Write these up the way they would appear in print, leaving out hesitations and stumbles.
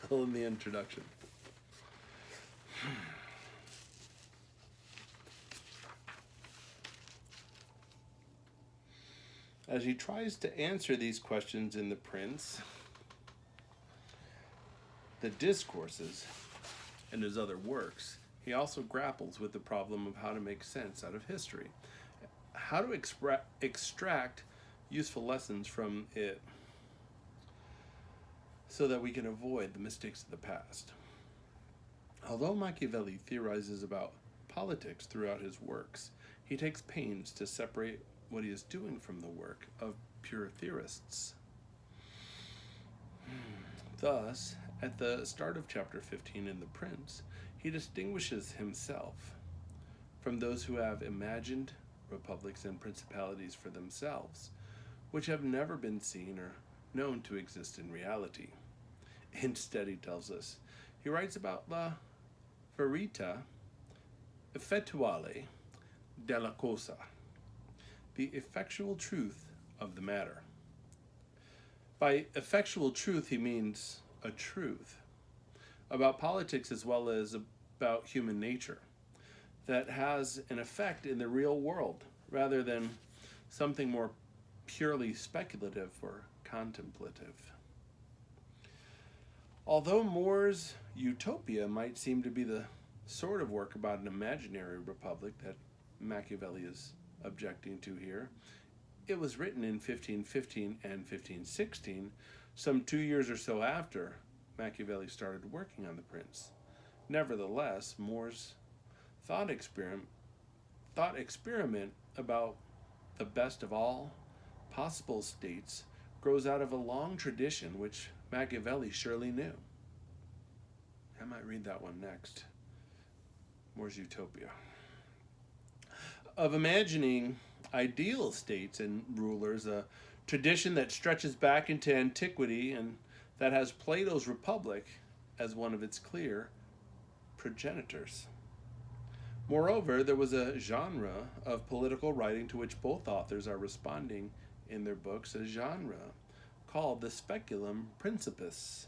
article in the introduction. As he tries to answer these questions in the Prince, the discourses, and his other works, he also grapples with the problem of how to make sense out of history, how to extract useful lessons from it so that we can avoid the mistakes of the past. Although Machiavelli theorizes about politics throughout his works, he takes pains to separate what he is doing from the work of pure theorists. Thus, at the start of chapter 15 in The Prince, he distinguishes himself from those who have imagined republics and principalities for themselves, which have never been seen or known to exist in reality. Instead, he tells us, he writes about la verità effettuale della cosa, the effectual truth of the matter. By effectual truth, he means a truth about politics as well as about human nature that has an effect in the real world rather than something more purely speculative or contemplative. Although More's Utopia might seem to be the sort of work about an imaginary republic that Machiavelli is objecting to here, it was written in 1515 and 1516, some 2 years or so after Machiavelli started working on The Prince. Nevertheless, More's thought experiment about the best of all possible states grows out of a long tradition which Machiavelli surely knew. I might read that one next. More's Utopia. Of imagining ideal states and rulers, a tradition that stretches back into antiquity and that has Plato's Republic as one of its clear progenitors. Moreover, there was a genre of political writing to which both authors are responding in their books, a genre called the Speculum Principis,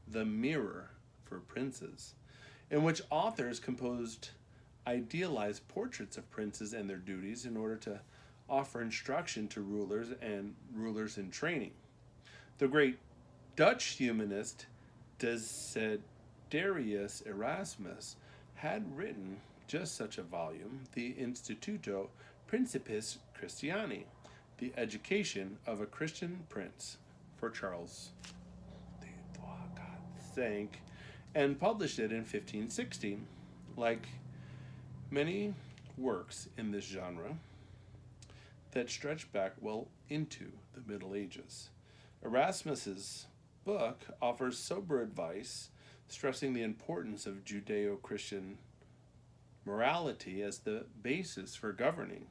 the mirror for princes, in which authors composed idealized portraits of princes and their duties in order to offer instruction to rulers and rulers in training. The great Dutch humanist Desiderius Erasmus had written just such a volume, the Instituto Principis Christiani, the education of a Christian prince, for Charles V, and published it in 1516. Like many works in this genre that stretch back well into the Middle Ages, Erasmus's book offers sober advice, stressing the importance of Judeo-Christian morality as the basis for governing,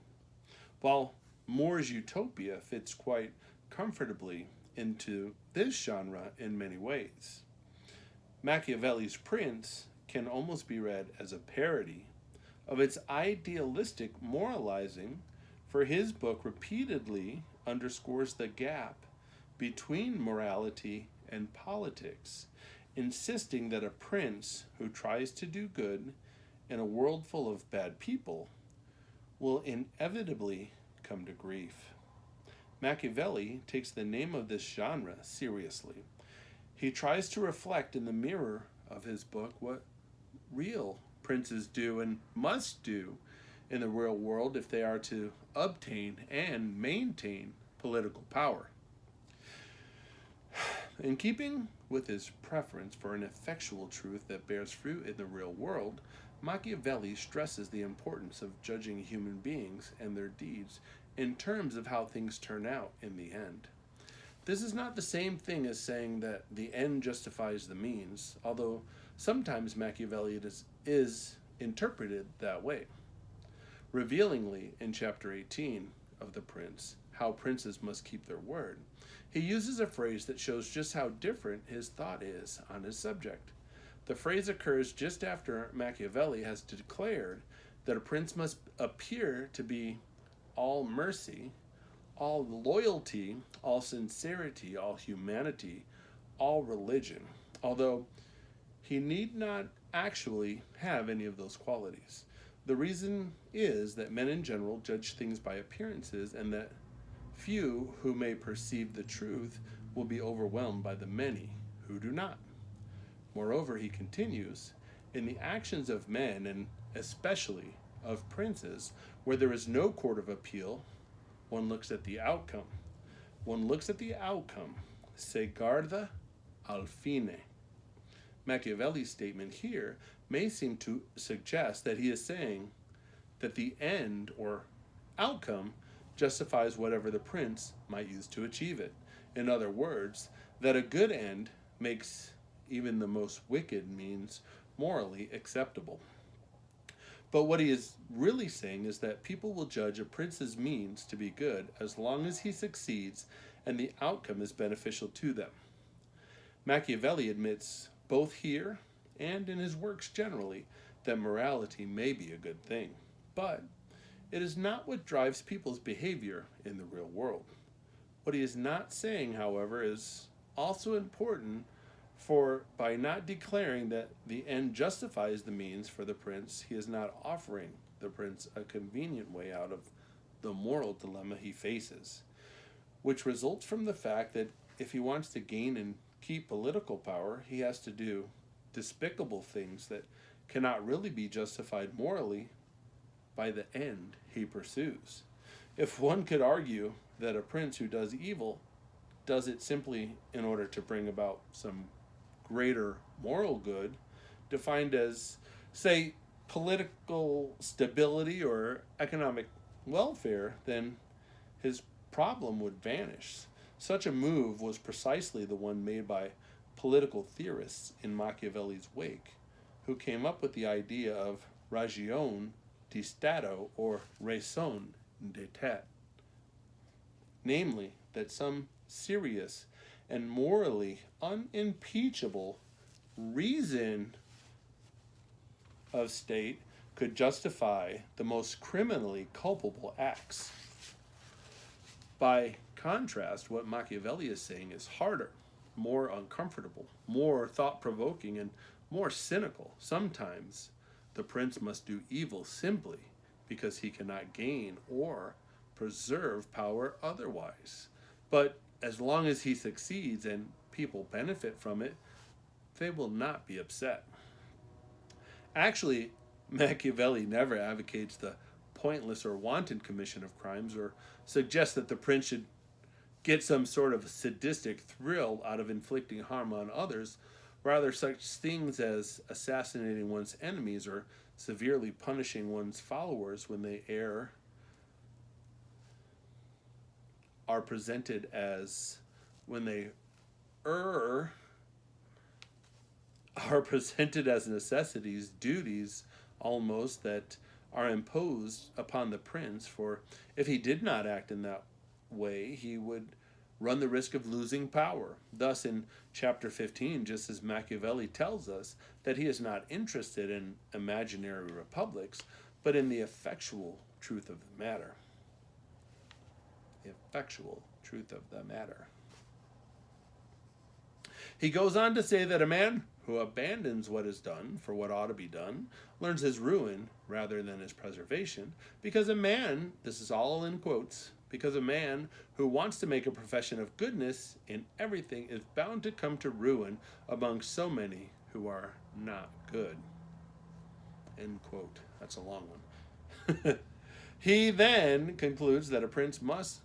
while More's Utopia fits quite comfortably into this genre in many ways. Machiavelli's Prince can almost be read as a parody of its idealistic moralizing, for his book repeatedly underscores the gap between morality and politics, insisting that a prince who tries to do good in a world full of bad people will inevitably come to grief. Machiavelli takes the name of this genre seriously. He tries to reflect in the mirror of his book what real princes do and must do in the real world if they are to obtain and maintain political power. In keeping with his preference for an effectual truth that bears fruit in the real world, Machiavelli stresses the importance of judging human beings and their deeds in terms of how things turn out in the end. This is not the same thing as saying that the end justifies the means, although sometimes Machiavelli is interpreted that way. Revealingly, in chapter 18 of The Prince, How Princes Must Keep Their Word, he uses a phrase that shows just how different his thought is on his subject. The phrase occurs just after Machiavelli has declared that a prince must appear to be all mercy, all loyalty, all sincerity, all humanity, all religion, although he need not actually have any of those qualities. The reason is that men in general judge things by appearances, and that few who may perceive the truth will be overwhelmed by the many who do not. Moreover, he continues, in the actions of men, and especially of princes, where there is no court of appeal, one looks at the outcome. One looks at the outcome. Se guarda al fine. Machiavelli's statement here may seem to suggest that he is saying that the end or outcome justifies whatever the prince might use to achieve it. In other words, that a good end makes even the most wicked means morally acceptable. But what he is really saying is that people will judge a prince's means to be good as long as he succeeds and the outcome is beneficial to them. Machiavelli admits both here and in his works generally that morality may be a good thing, but it is not what drives people's behavior in the real world. What he is not saying, however, is also important, for by not declaring that the end justifies the means for the prince, he is not offering the prince a convenient way out of the moral dilemma he faces, which results from the fact that if he wants to gain and keep political power, he has to do despicable things that cannot really be justified morally by the end he pursues. If one could argue that a prince who does evil does it simply in order to bring about some greater moral good, defined as, say, political stability or economic welfare, then his problem would vanish. Such a move was precisely the one made by political theorists in Machiavelli's wake, who came up with the idea of ragione di Stato or raison d'etat, namely that some serious and morally unimpeachable reason of state could justify the most criminally culpable acts. By contrast, what Machiavelli is saying is harder, more uncomfortable, more thought-provoking, and more cynical. Sometimes the prince must do evil simply because he cannot gain or preserve power otherwise. But as long as he succeeds and people benefit from it, they will not be upset. Actually, Machiavelli never advocates the pointless or wanton commission of crimes or suggests that the prince should get some sort of sadistic thrill out of inflicting harm on others. Rather, such things as assassinating one's enemies or severely punishing one's followers when they err are presented as necessities, duties almost, that are imposed upon the prince, for if he did not act in that way, he would run the risk of losing power. Thus, in chapter 15, just as Machiavelli tells us that he is not interested in imaginary republics, but in the effectual truth of the matter. The effectual truth of the matter. He goes on to say that a man who abandons what is done for what ought to be done learns his ruin rather than his preservation, because a man, this is all in quotes, because a man who wants to make a profession of goodness in everything is bound to come to ruin among so many who are not good. End quote. That's a long one. He then concludes that a prince must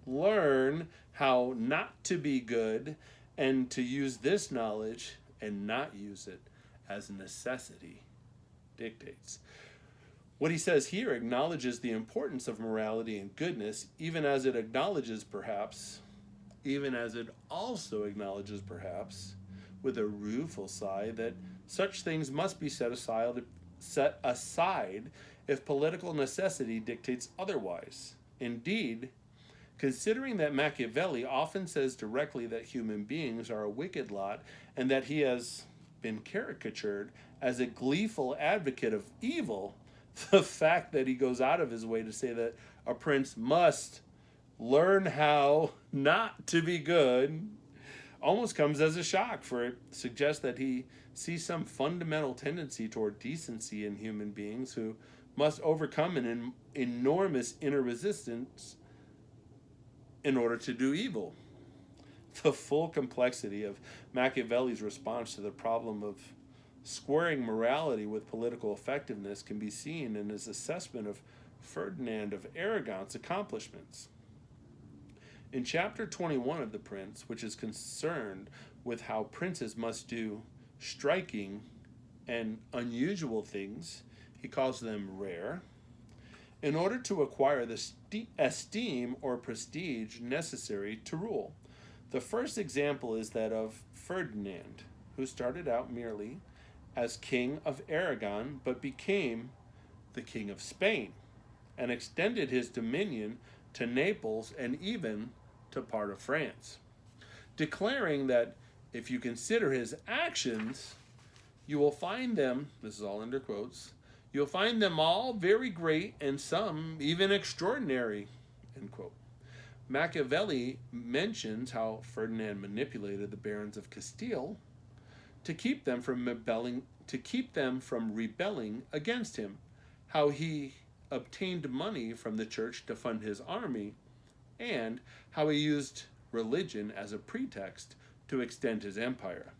learn how not to be good and to use this knowledge and not use it as necessity dictates. What he says here acknowledges the importance of morality and goodness, even as it also acknowledges perhaps, with a rueful sigh, that such things must be set aside if political necessity dictates otherwise. Indeed, considering that Machiavelli often says directly that human beings are a wicked lot and that he has been caricatured as a gleeful advocate of evil, the fact that he goes out of his way to say that a prince must learn how not to be good almost comes as a shock, for it suggests that he sees some fundamental tendency toward decency in human beings who must overcome an enormous inner resistance in order to do evil. The full complexity of Machiavelli's response to the problem of squaring morality with political effectiveness can be seen in his assessment of Ferdinand of Aragon's accomplishments. In chapter 21 of The Prince, which is concerned with how princes must do striking and unusual things, he calls them rare, in order to acquire the esteem or prestige necessary to rule. The first example is that of Ferdinand, who started out merely as King of Aragon, but became the King of Spain, and extended his dominion to Naples and even to part of France, declaring that if you consider his actions, you will find them, this is all under quotes, you'll find them all very great and some even extraordinary, end quote. Machiavelli mentions how Ferdinand manipulated the barons of Castile to keep them from rebelling against him, how he obtained money from the church to fund his army, and how he used religion as a pretext to extend his empire.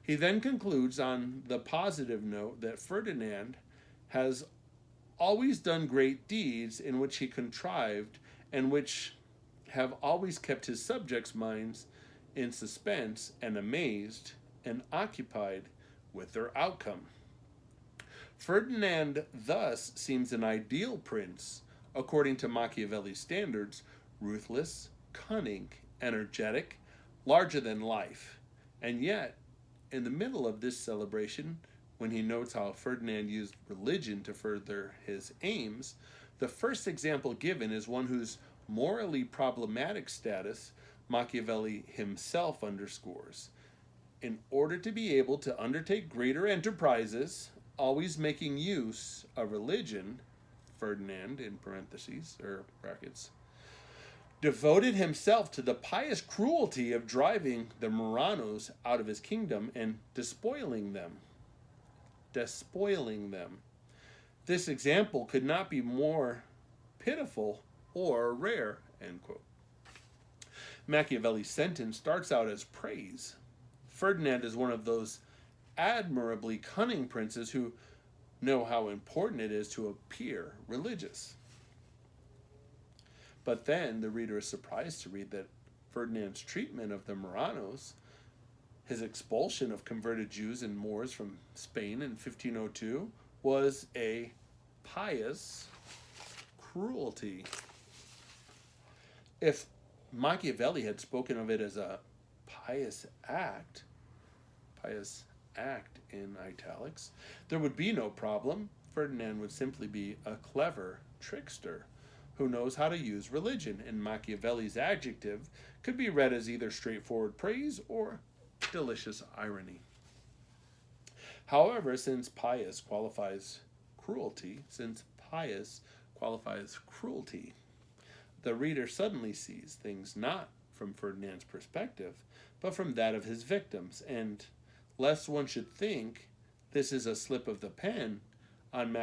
He then concludes on the positive note that Ferdinand has always done great deeds in which he contrived and which have always kept his subjects' minds in suspense and amazed and occupied with their outcome. Ferdinand thus seems an ideal prince, according to Machiavelli's standards, ruthless, cunning, energetic, larger than life. And yet, in the middle of this celebration, when he notes how Ferdinand used religion to further his aims, the first example given is one whose morally problematic status Machiavelli himself underscores. In order to be able to undertake greater enterprises, always making use of religion, Ferdinand, in parentheses, or brackets, devoted himself to the pious cruelty of driving the Marranos out of his kingdom and despoiling them. This example could not be more pitiful or rare, end quote. Machiavelli's sentence starts out as praise. Ferdinand is one of those admirably cunning princes who know how important it is to appear religious. But then the reader is surprised to read that Ferdinand's treatment of the Marranos, his expulsion of converted Jews and Moors from Spain in 1502, was a pious cruelty. If Machiavelli had spoken of it as a pious act in italics, there would be no problem. Ferdinand would simply be a clever trickster who knows how to use religion, and Machiavelli's adjective could be read as either straightforward praise or delicious irony. However, since pious qualifies cruelty, the reader suddenly sees things not from Ferdinand's perspective, but from that of his victims, and lest one should think this is a slip of the pen on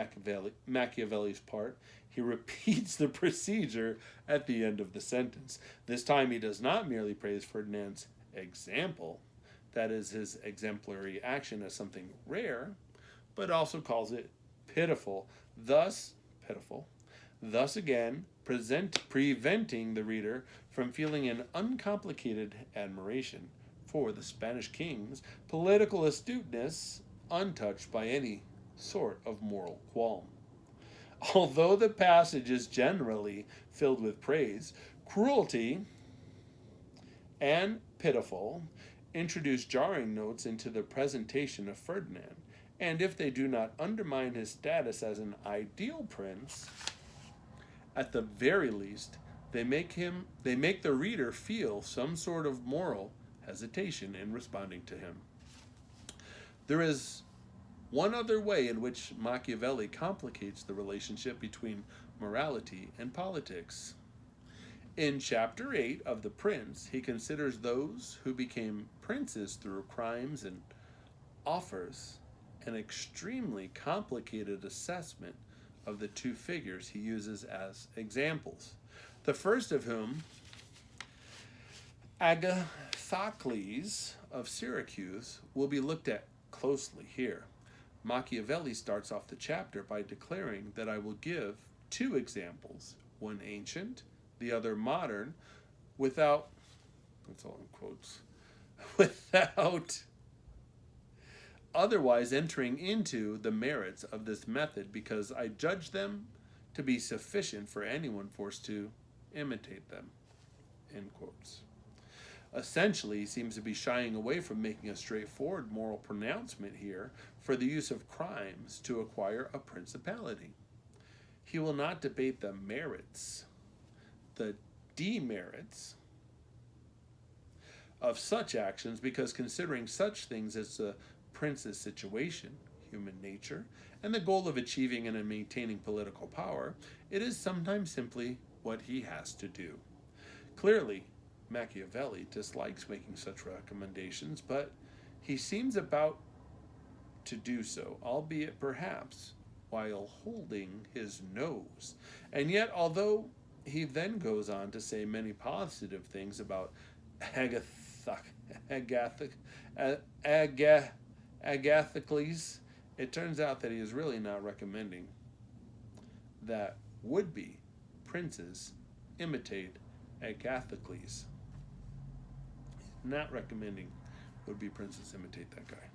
Machiavelli's part, he repeats the procedure at the end of the sentence. This time he does not merely praise Ferdinand's example, that is his exemplary action, as something rare, but also calls it pitiful. Thus again, preventing the reader from feeling an uncomplicated admiration for the Spanish king's political astuteness, untouched by any sort of moral qualm. Although the passage is generally filled with praise, cruelty and pitiful introduce jarring notes into the presentation of Ferdinand, and if they do not undermine his status as an ideal prince, at the very least, they make the reader feel some sort of moral hesitation in responding to him. There is one other way in which Machiavelli complicates the relationship between morality and politics. In chapter 8 of The Prince, he considers those who became princes through crimes and offers an extremely complicated assessment of the two figures he uses as examples. The first of whom, Agathocles of Syracuse, will be looked at closely here. Machiavelli starts off the chapter by declaring that I will give two examples, one ancient, the other modern, without, that's all in quotes, without otherwise entering into the merits of this method, because I judge them to be sufficient for anyone forced to imitate them, end quotes. Essentially, he seems to be shying away from making a straightforward moral pronouncement here for the use of crimes to acquire a principality. He will not debate the merits, the demerits of such actions, because considering such things as the prince's situation, human nature, and the goal of achieving and maintaining political power, it is sometimes simply what he has to do. Clearly, Machiavelli dislikes making such recommendations, but he seems about to do so, albeit perhaps while holding his nose. And yet, although he then goes on to say many positive things about Agathocles, it turns out that he is really not recommending that would-be princes imitate Agathocles. Not recommending would-be princes imitate that guy.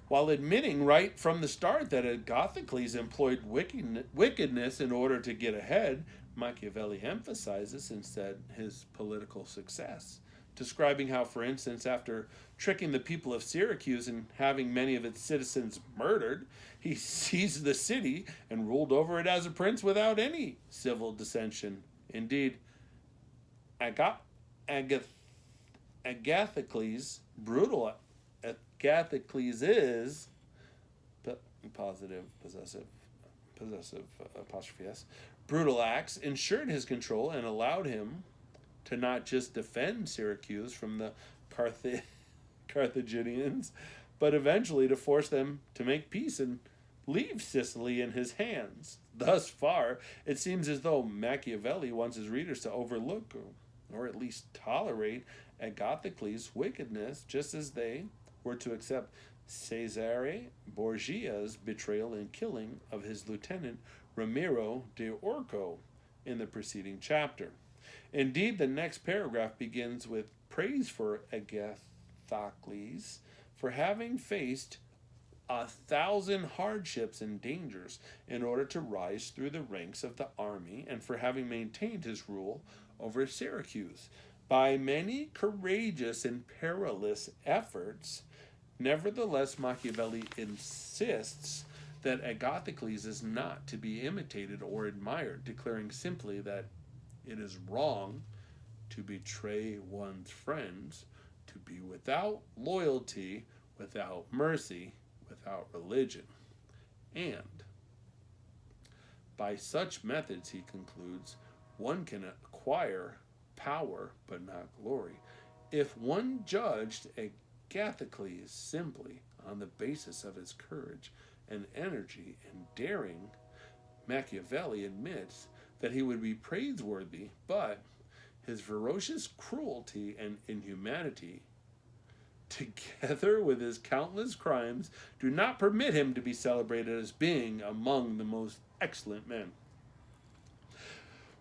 While admitting right from the start that Agathocles employed wickedness in order to get ahead, Machiavelli emphasizes instead his political success, describing how, for instance, after tricking the people of Syracuse and having many of its citizens murdered, he seized the city and ruled over it as a prince without any civil dissension. Indeed, Agathocles, brutal Agathocles is, positive, possessive apostrophe s, brutal acts ensured his control and allowed him to not just defend Syracuse from the Carthaginians, but eventually to force them to make peace and leave Sicily in his hands. Thus far, it seems as though Machiavelli wants his readers to overlook or at least tolerate Agathocles' wickedness, just as they were to accept Cesare Borgia's betrayal and killing of his lieutenant Ramiro de Orco in the preceding chapter. Indeed, the next paragraph begins with praise for Agathocles for having faced 1,000 hardships and dangers in order to rise through the ranks of the army, and for having maintained his rule over Syracuse. By many courageous and perilous efforts, nevertheless, Machiavelli insists that Agathocles is not to be imitated or admired, declaring simply that it is wrong to betray one's friends, to be without loyalty, without mercy, without religion. And by such methods, he concludes, one can acquire power but not glory. If one judged Agathocles simply on the basis of his courage and energy and daring, Machiavelli admits that he would be praiseworthy, but his ferocious cruelty and inhumanity, together with his countless crimes, do not permit him to be celebrated as being among the most excellent men.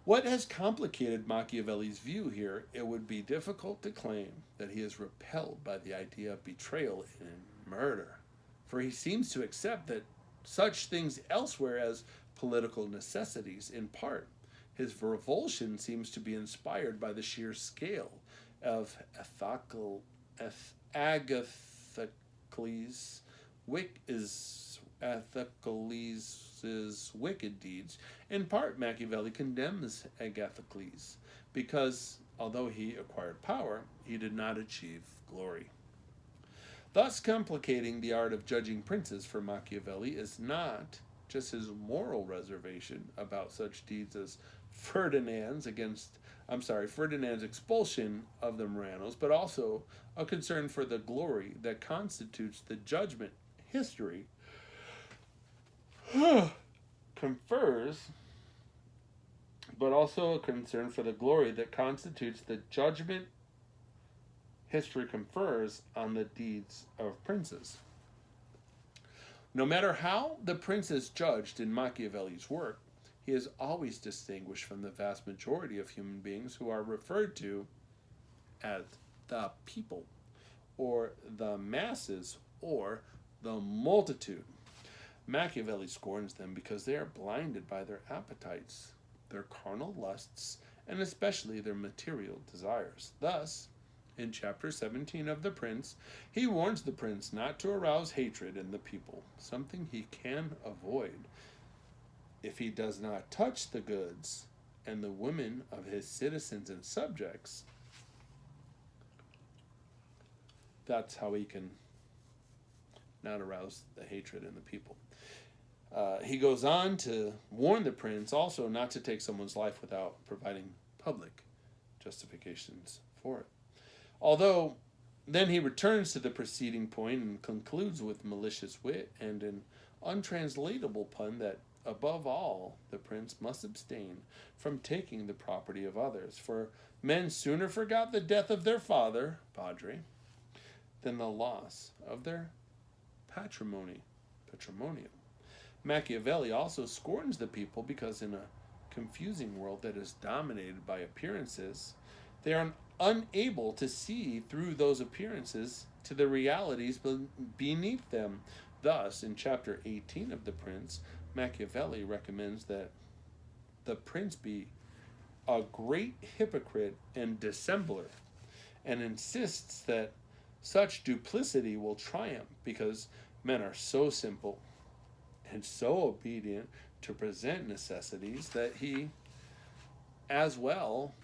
What has complicated Machiavelli's view here, it would be difficult to claim that he is repelled by the idea of betrayal and murder, for he seems to accept that such things elsewhere as political necessities. In part, his revulsion seems to be inspired by the sheer scale of Agathocles' wicked deeds. In part, Machiavelli condemns Agathocles because, although he acquired power, he did not achieve glory. Thus, complicating the art of judging princes for Machiavelli is not just his moral reservation about such deeds as Ferdinand's against Ferdinand's expulsion of the Marranos, but also a concern for the glory that constitutes the judgment history confers, but also a concern for the glory that constitutes the judgment history confers on the deeds of princes. No matter how the prince is judged in Machiavelli's work, he is always distinguished from the vast majority of human beings who are referred to as the people, or the masses, or the multitude. Machiavelli scorns them because they are blinded by their appetites, their carnal lusts, and especially their material desires. Thus, in chapter 17 of The Prince, he warns the prince not to arouse hatred in the people, something he can avoid if he does not touch the goods and the women of his citizens and subjects. That's how he can not arouse the hatred in the people. He goes on to warn the prince also not to take someone's life without providing public justifications for it. Although, then he returns to the preceding point and concludes with malicious wit and an untranslatable pun that, above all, the prince must abstain from taking the property of others, for men sooner forgot the death of their father, padre, than the loss of their patrimonium. Machiavelli also scorns the people because in a confusing world that is dominated by appearances, they are unable to see through those appearances to the realities beneath them. Thus, in chapter 18 of The Prince, Machiavelli recommends that the prince be a great hypocrite and dissembler, and insists that such duplicity will triumph because men are so simple and so obedient to present necessities that he as well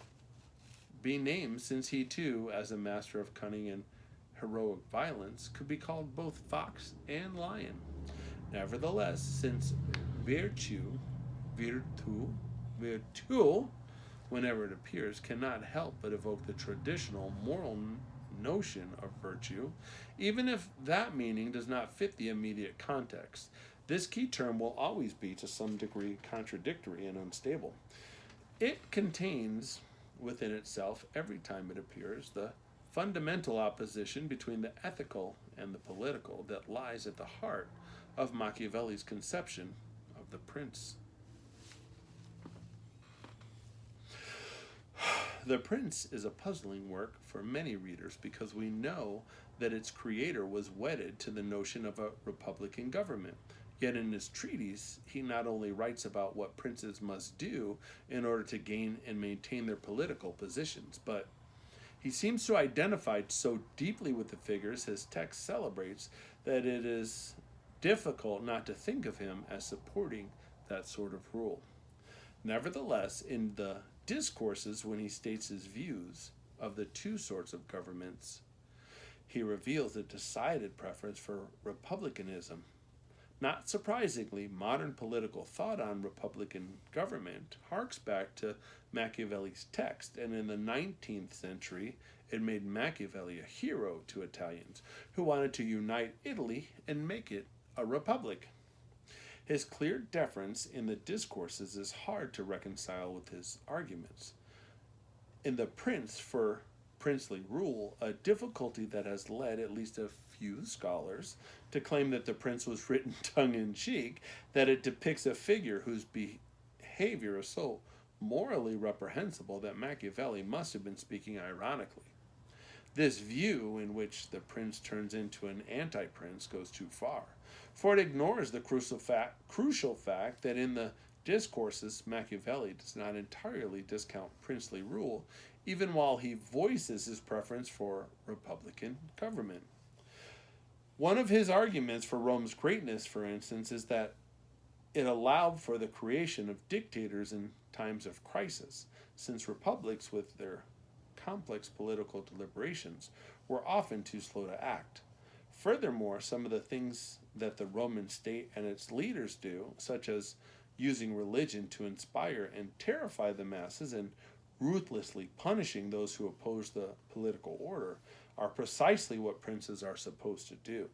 be named, since he too, as a master of cunning and heroic violence, could be called both fox and lion. Nevertheless, since virtue, whenever it appears, cannot help but evoke the traditional moral notion of virtue, even if that meaning does not fit the immediate context, this key term will always be to some degree contradictory and unstable. It contains within itself, every time it appears, the fundamental opposition between the ethical and the political that lies at the heart of Machiavelli's conception of the prince. The Prince is a puzzling work for many readers because we know that its creator was wedded to the notion of a republican government. Yet in his treatise, he not only writes about what princes must do in order to gain and maintain their political positions, but he seems to identify so deeply with the figures his text celebrates that it is difficult not to think of him as supporting that sort of rule. Nevertheless, in the discourses, when he states his views of the two sorts of governments, he reveals a decided preference for republicanism. Not surprisingly, modern political thought on republican government harks back to Machiavelli's text, and in the 19th century, it made Machiavelli a hero to Italians who wanted to unite Italy and make it a republic. His clear deference in the discourses is hard to reconcile with his arguments. In The Prince for princely rule, a difficulty that has led at least a few scholars to claim that The Prince was written tongue-in-cheek, that it depicts a figure whose behavior is so morally reprehensible that Machiavelli must have been speaking ironically. This view, in which the prince turns into an anti-prince, goes too far, for it ignores the crucial fact that in the discourses, Machiavelli does not entirely discount princely rule, even while he voices his preference for republican government. One of his arguments for Rome's greatness, for instance, is that it allowed for the creation of dictators in times of crisis, since republics, with their complex political deliberations, were often too slow to act. Furthermore, some of the things that the Roman state and its leaders do, such as using religion to inspire and terrify the masses and ruthlessly punishing those who oppose the political order, are precisely what princes are supposed to do.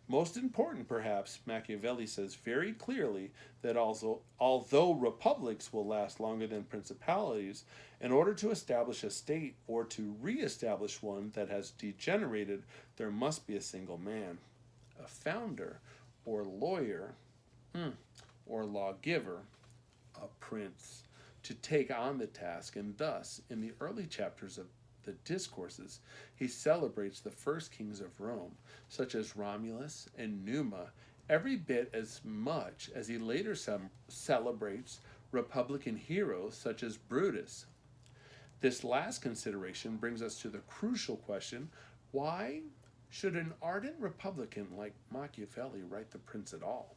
Most important, perhaps, Machiavelli says very clearly that although republics will last longer than principalities, in order to establish a state or to re-establish one that has degenerated, there must be a single man, a founder or lawyer or lawgiver, a prince, to take on the task. And thus, in the early chapters of the discourses, he celebrates the first kings of Rome, such as Romulus and Numa, every bit as much as he later celebrates republican heroes such as Brutus. This last consideration brings us to the crucial question: why should an ardent republican like Machiavelli write The Prince at all?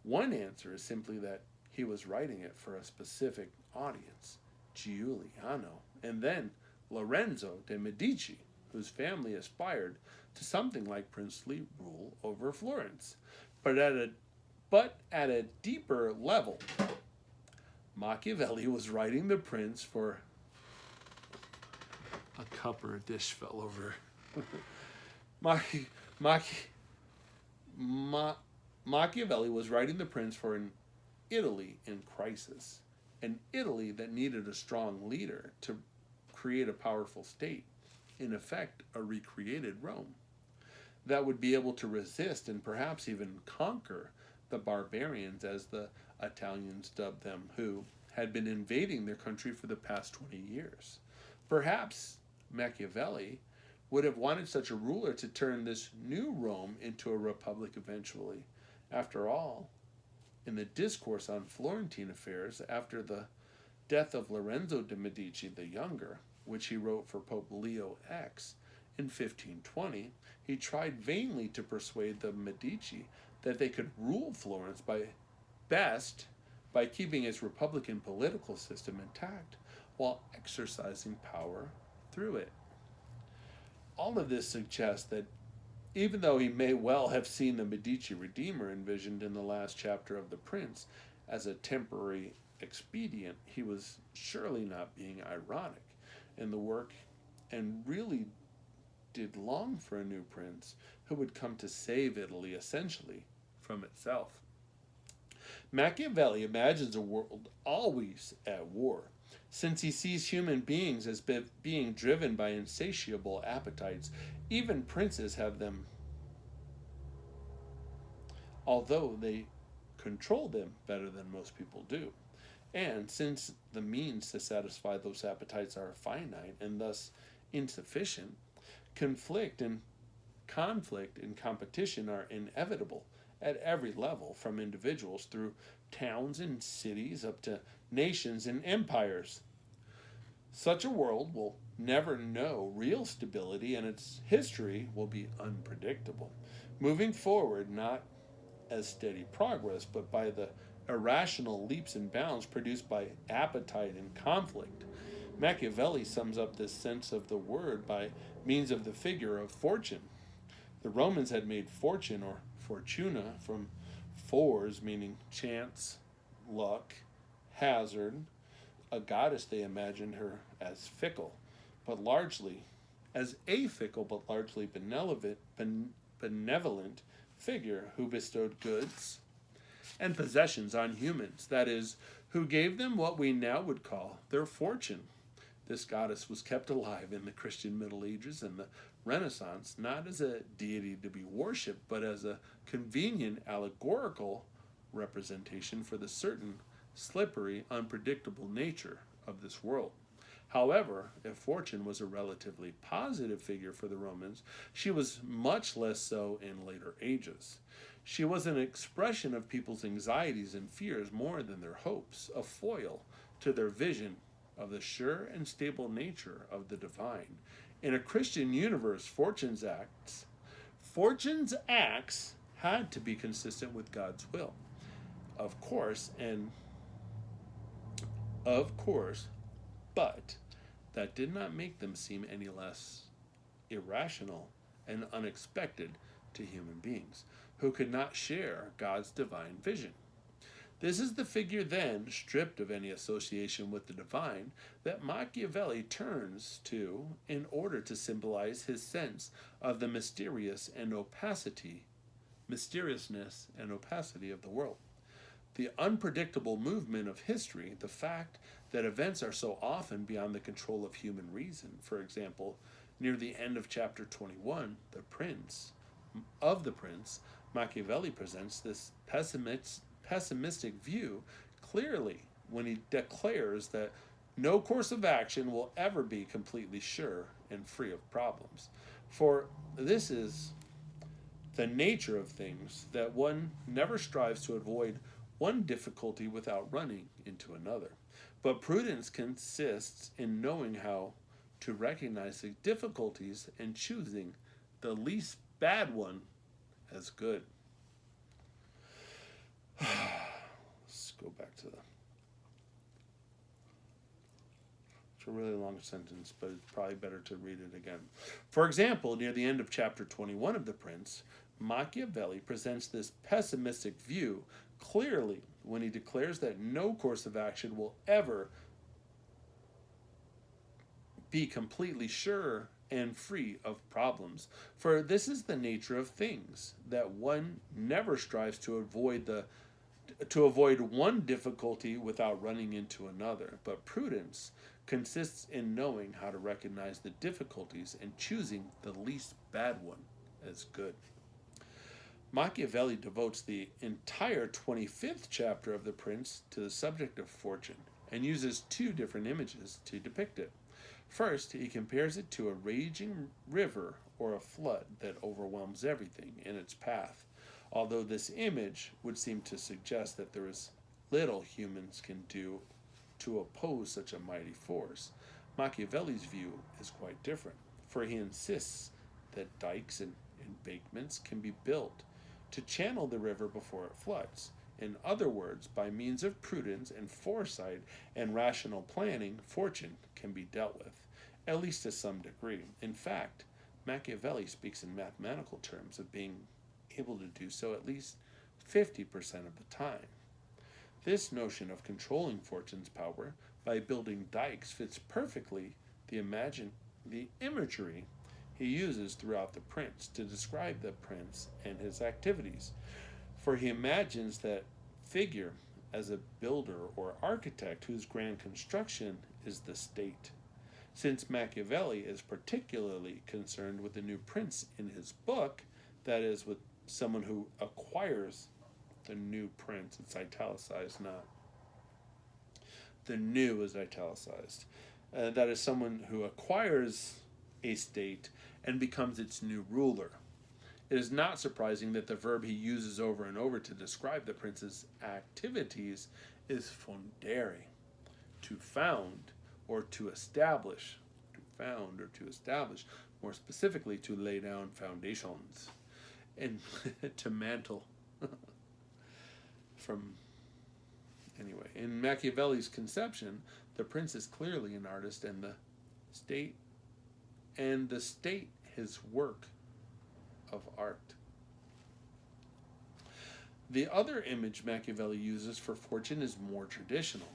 One answer is simply that he was writing it for a specific audience, Giuliano, and then Lorenzo de' Medici, whose family aspired to something like princely rule over Florence. But at a deeper level, Machiavelli was writing The Prince for a cup or a dish fell over. Machiavelli was writing The Prince for an Italy in crisis, an Italy that needed a strong leader to create a powerful state, in effect a recreated Rome, that would be able to resist and perhaps even conquer the barbarians, as the Italians dubbed them, who had been invading their country for the past 20 years. Perhaps Machiavelli would have wanted such a ruler to turn this new Rome into a republic eventually. After all, in the discourse on Florentine affairs after the death of Lorenzo de' Medici the Younger, which he wrote for Pope Leo X in 1520, he tried vainly to persuade the Medici that they could rule Florence best by keeping its republican political system intact while exercising power through it. All of this suggests that even though he may well have seen the Medici Redeemer envisioned in the last chapter of The Prince as a temporary expedient, he was surely not being ironic in the work and really did long for a new prince who would come to save Italy essentially from itself. Machiavelli imagines a world always at war, since he sees human beings as being driven by insatiable appetites. Even princes have them, although they control them better than most people do. And since the means to satisfy those appetites are finite and thus insufficient, conflict and competition are inevitable at every level, from individuals through towns and cities up to nations and empires. Such a world will never know real stability, and its history will be unpredictable, moving forward not as steady progress, but by the irrational leaps and bounds produced by appetite and conflict. Machiavelli sums up this sense of the word by means of the figure of fortune. The Romans had made fortune, or fortuna, from fors, meaning chance, luck, hazard. A goddess, they imagined her as fickle, but largely benevolent figure who bestowed goods and possessions on humans, that is, who gave them what we now would call their fortune. This goddess was kept alive in the Christian Middle Ages and the Renaissance, not as a deity to be worshipped, but as a convenient allegorical representation for the certain, slippery, unpredictable nature of this world. However, if fortune was a relatively positive figure for the Romans, she was much less so in later ages. She was an expression of people's anxieties and fears more than their hopes, a foil to their vision of the sure and stable nature of the divine. In a Christian universe, fortune's acts had to be consistent with God's will. Of course, but that did not make them seem any less irrational and unexpected to human beings who could not share God's divine vision. This is the figure then, stripped of any association with the divine, that Machiavelli turns to in order to symbolize his sense of the mysteriousness and opacity of the world. The unpredictable movement of history, the fact that events are so often beyond the control of human reason. For example, near the end of chapter 21, the prince, Machiavelli presents this pessimistic view clearly when he declares that no course of action will ever be completely sure and free of problems. For this is the nature of things, that one never strives to avoid one difficulty without running into another. But prudence consists in knowing how to recognize the difficulties and choosing the least bad one as good. Let's go back to it's a really long sentence, but it's probably better to read it again. For example, near the end of chapter 21 of The Prince, Machiavelli presents this pessimistic view clearly when he declares that no course of action will ever be completely sure and free of problems. For this is the nature of things, that one never strives to avoid one difficulty without running into another. But prudence consists in knowing how to recognize the difficulties and choosing the least bad one as good. Machiavelli devotes the entire 25th chapter of The Prince to the subject of fortune and uses two different images to depict it. First, he compares it to a raging river or a flood that overwhelms everything in its path, although this image would seem to suggest that there is little humans can do to oppose such a mighty force. Machiavelli's view is quite different, for he insists that dikes and embankments can be built to channel the river before it floods. In other words, by means of prudence and foresight and rational planning, fortune can be dealt with, at least to some degree. In fact, Machiavelli speaks in mathematical terms of being able to do so at least 50% of the time. This notion of controlling fortune's power by building dikes fits perfectly the imagery he uses throughout The Prince to describe the prince and his activities. For he imagines that figure as a builder or architect whose grand construction is the state. Since Machiavelli is particularly concerned with the new prince in his book, that is, with someone who acquires the new prince, it's italicized, not the new is italicized. That is someone who acquires a state and becomes its new ruler. It is not surprising that the verb he uses over and over to describe the prince's activities is fondere, to found or to establish, more specifically to lay down foundations, and to mantle. In Machiavelli's conception, the prince is clearly an artist, and the state his work of art. The other image Machiavelli uses for fortune is more traditional,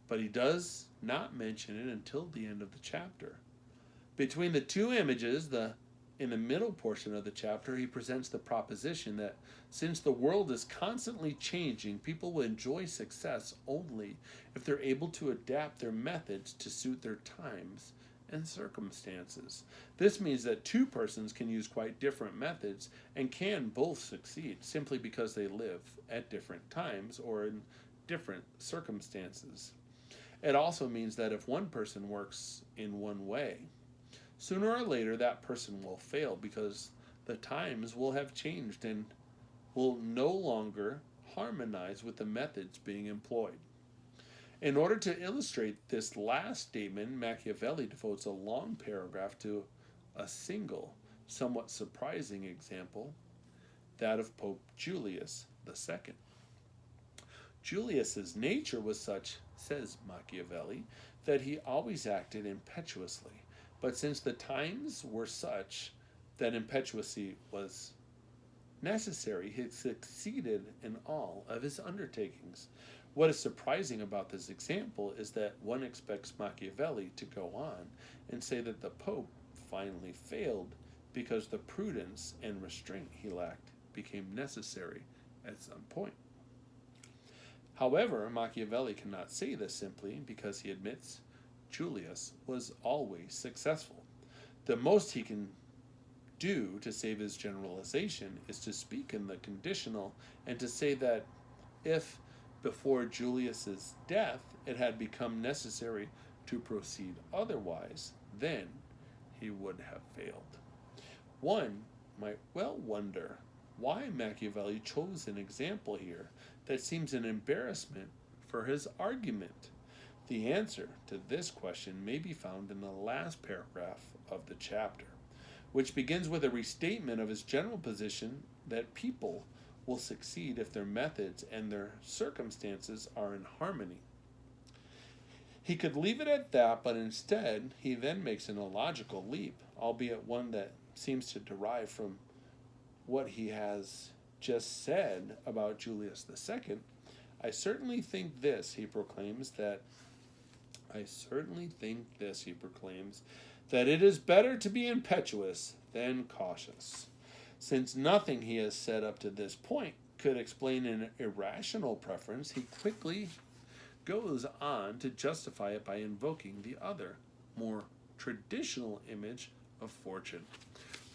but he does not mention it until the end of the chapter. Between the two images, in the middle portion of the chapter, he presents the proposition that since the world is constantly changing, people will enjoy success only if they're able to adapt their methods to suit their times and circumstances. This means that two persons can use quite different methods and can both succeed simply because they live at different times or in different circumstances. It also means that if one person works in one way, sooner or later that person will fail because the times will have changed and will no longer harmonize with the methods being employed. In order to illustrate this last statement, Machiavelli devotes a long paragraph to a single, somewhat surprising example, that of Pope Julius II. Julius's nature was such, says Machiavelli, that he always acted impetuously. But since the times were such that impetuosity was necessary, he succeeded in all of his undertakings. What is surprising about this example is that one expects Machiavelli to go on and say that the Pope finally failed because the prudence and restraint he lacked became necessary at some point. However, Machiavelli cannot say this simply because he admits Julius was always successful. The most he can do to save his generalization is to speak in the conditional and to say that if before Julius's death it had become necessary to proceed otherwise, then he would have failed. One might well wonder why Machiavelli chose an example here that seems an embarrassment for his argument. The answer to this question may be found in the last paragraph of the chapter, which begins with a restatement of his general position that people will succeed if their methods and their circumstances are in harmony. He could leave it at that, but instead he then makes an illogical leap, albeit one that seems to derive from what he has just said about Julius II. I certainly think this, he proclaims, that it is better to be impetuous than cautious. Since nothing he has said up to this point could explain an irrational preference, he quickly goes on to justify it by invoking the other, more traditional image of fortune.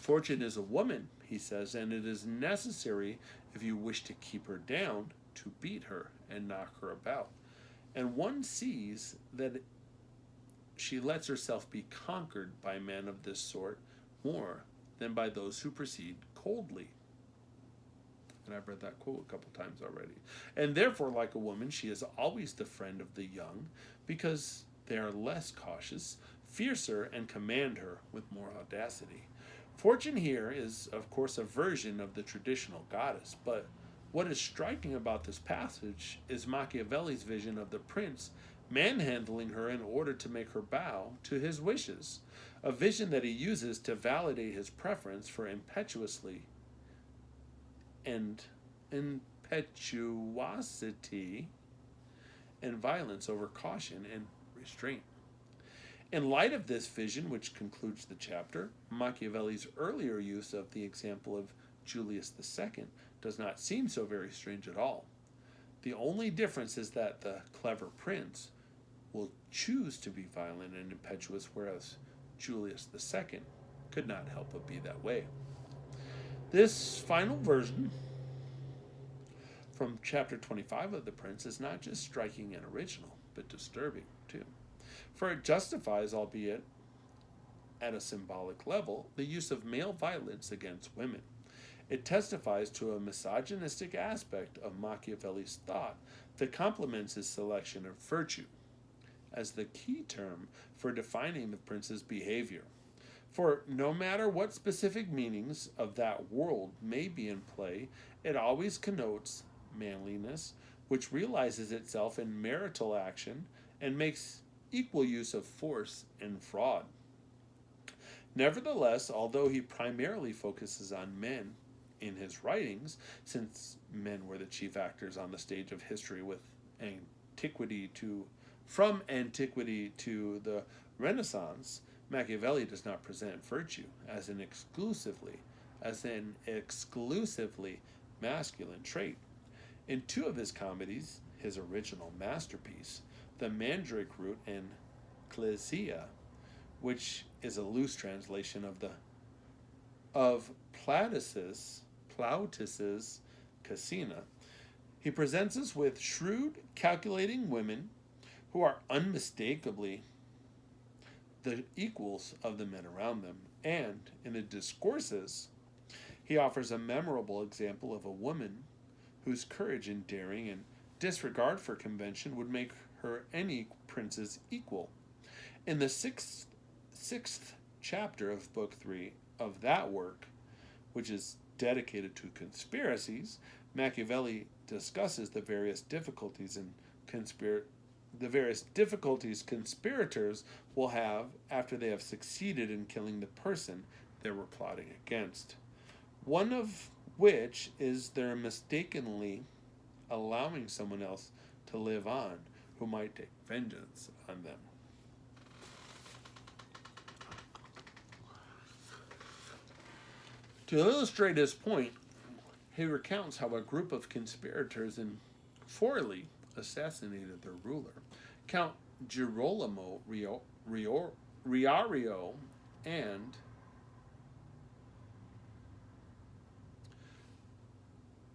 Fortune is a woman, he says, and it is necessary, if you wish to keep her down, to beat her and knock her about. And one sees that she lets herself be conquered by men of this sort more than by those who proceed coldly. And I've read that quote a couple times already. And therefore, like a woman, she is always the friend of the young, because they are less cautious, fiercer, and command her with more audacity. Fortune here is, of course, a version of the traditional goddess, but what is striking about this passage is Machiavelli's vision of the prince manhandling her in order to make her bow to his wishes, a vision that he uses to validate his preference for impetuosity and violence over caution and restraint. In light of this vision, which concludes the chapter, Machiavelli's earlier use of the example of Julius II does not seem so very strange at all. The only difference is that the clever prince will choose to be violent and impetuous, whereas Julius II could not help but be that way. This final version from chapter 25 of The Prince is not just striking and original, but disturbing too. For it justifies, albeit at a symbolic level, the use of male violence against women. It testifies to a misogynistic aspect of Machiavelli's thought that complements his selection of virtue as the key term for defining the prince's behavior. For no matter what specific meanings of that world may be in play, it always connotes manliness, which realizes itself in marital action and makes equal use of force and fraud. Nevertheless, although he primarily focuses on men in his writings, since men were the chief actors on the stage of history from antiquity to the Renaissance, Machiavelli does not present virtue as an exclusively masculine trait. In two of his comedies, his original masterpiece, The Mandrake Root and Clesia, which is a loose translation of Plautus's Casina, he presents us with shrewd, calculating women who are unmistakably the equals of the men around them, and in the discourses, he offers a memorable example of a woman whose courage and daring and disregard for convention would make her any prince's equal. In the sixth chapter of Book 3 of that work, which is dedicated to conspiracies, Machiavelli discusses the various difficulties conspirators will have after they have succeeded in killing the person they were plotting against. One of which is their mistakenly allowing someone else to live on who might take vengeance on them. To illustrate his point, he recounts how a group of conspirators in Forli assassinated their ruler. Count Girolamo Riario and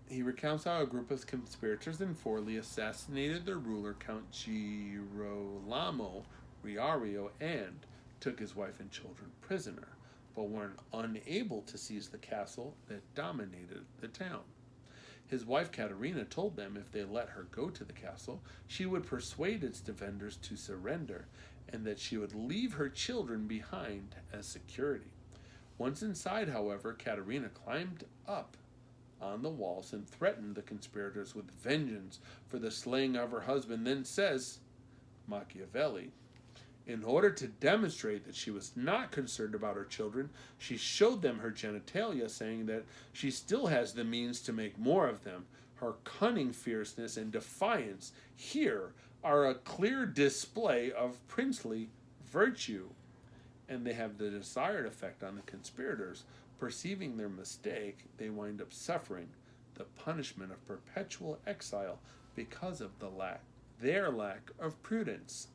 he recounts how a group of conspirators in Forli assassinated their ruler, Count Girolamo Riario, and took his wife and children prisoner, but were unable to seize the castle that dominated the town. His wife Caterina told them if they let her go to the castle, she would persuade its defenders to surrender, and that she would leave her children behind as security. Once inside, however, Caterina climbed up on the walls and threatened the conspirators with vengeance for the slaying of her husband. Then says Machiavelli, in order to demonstrate that she was not concerned about her children, she showed them her genitalia, saying that she still has the means to make more of them. Her cunning fierceness and defiance here are a clear display of princely virtue, and they have the desired effect on the conspirators. Perceiving their mistake, they wind up suffering the punishment of perpetual exile because of their lack of prudence.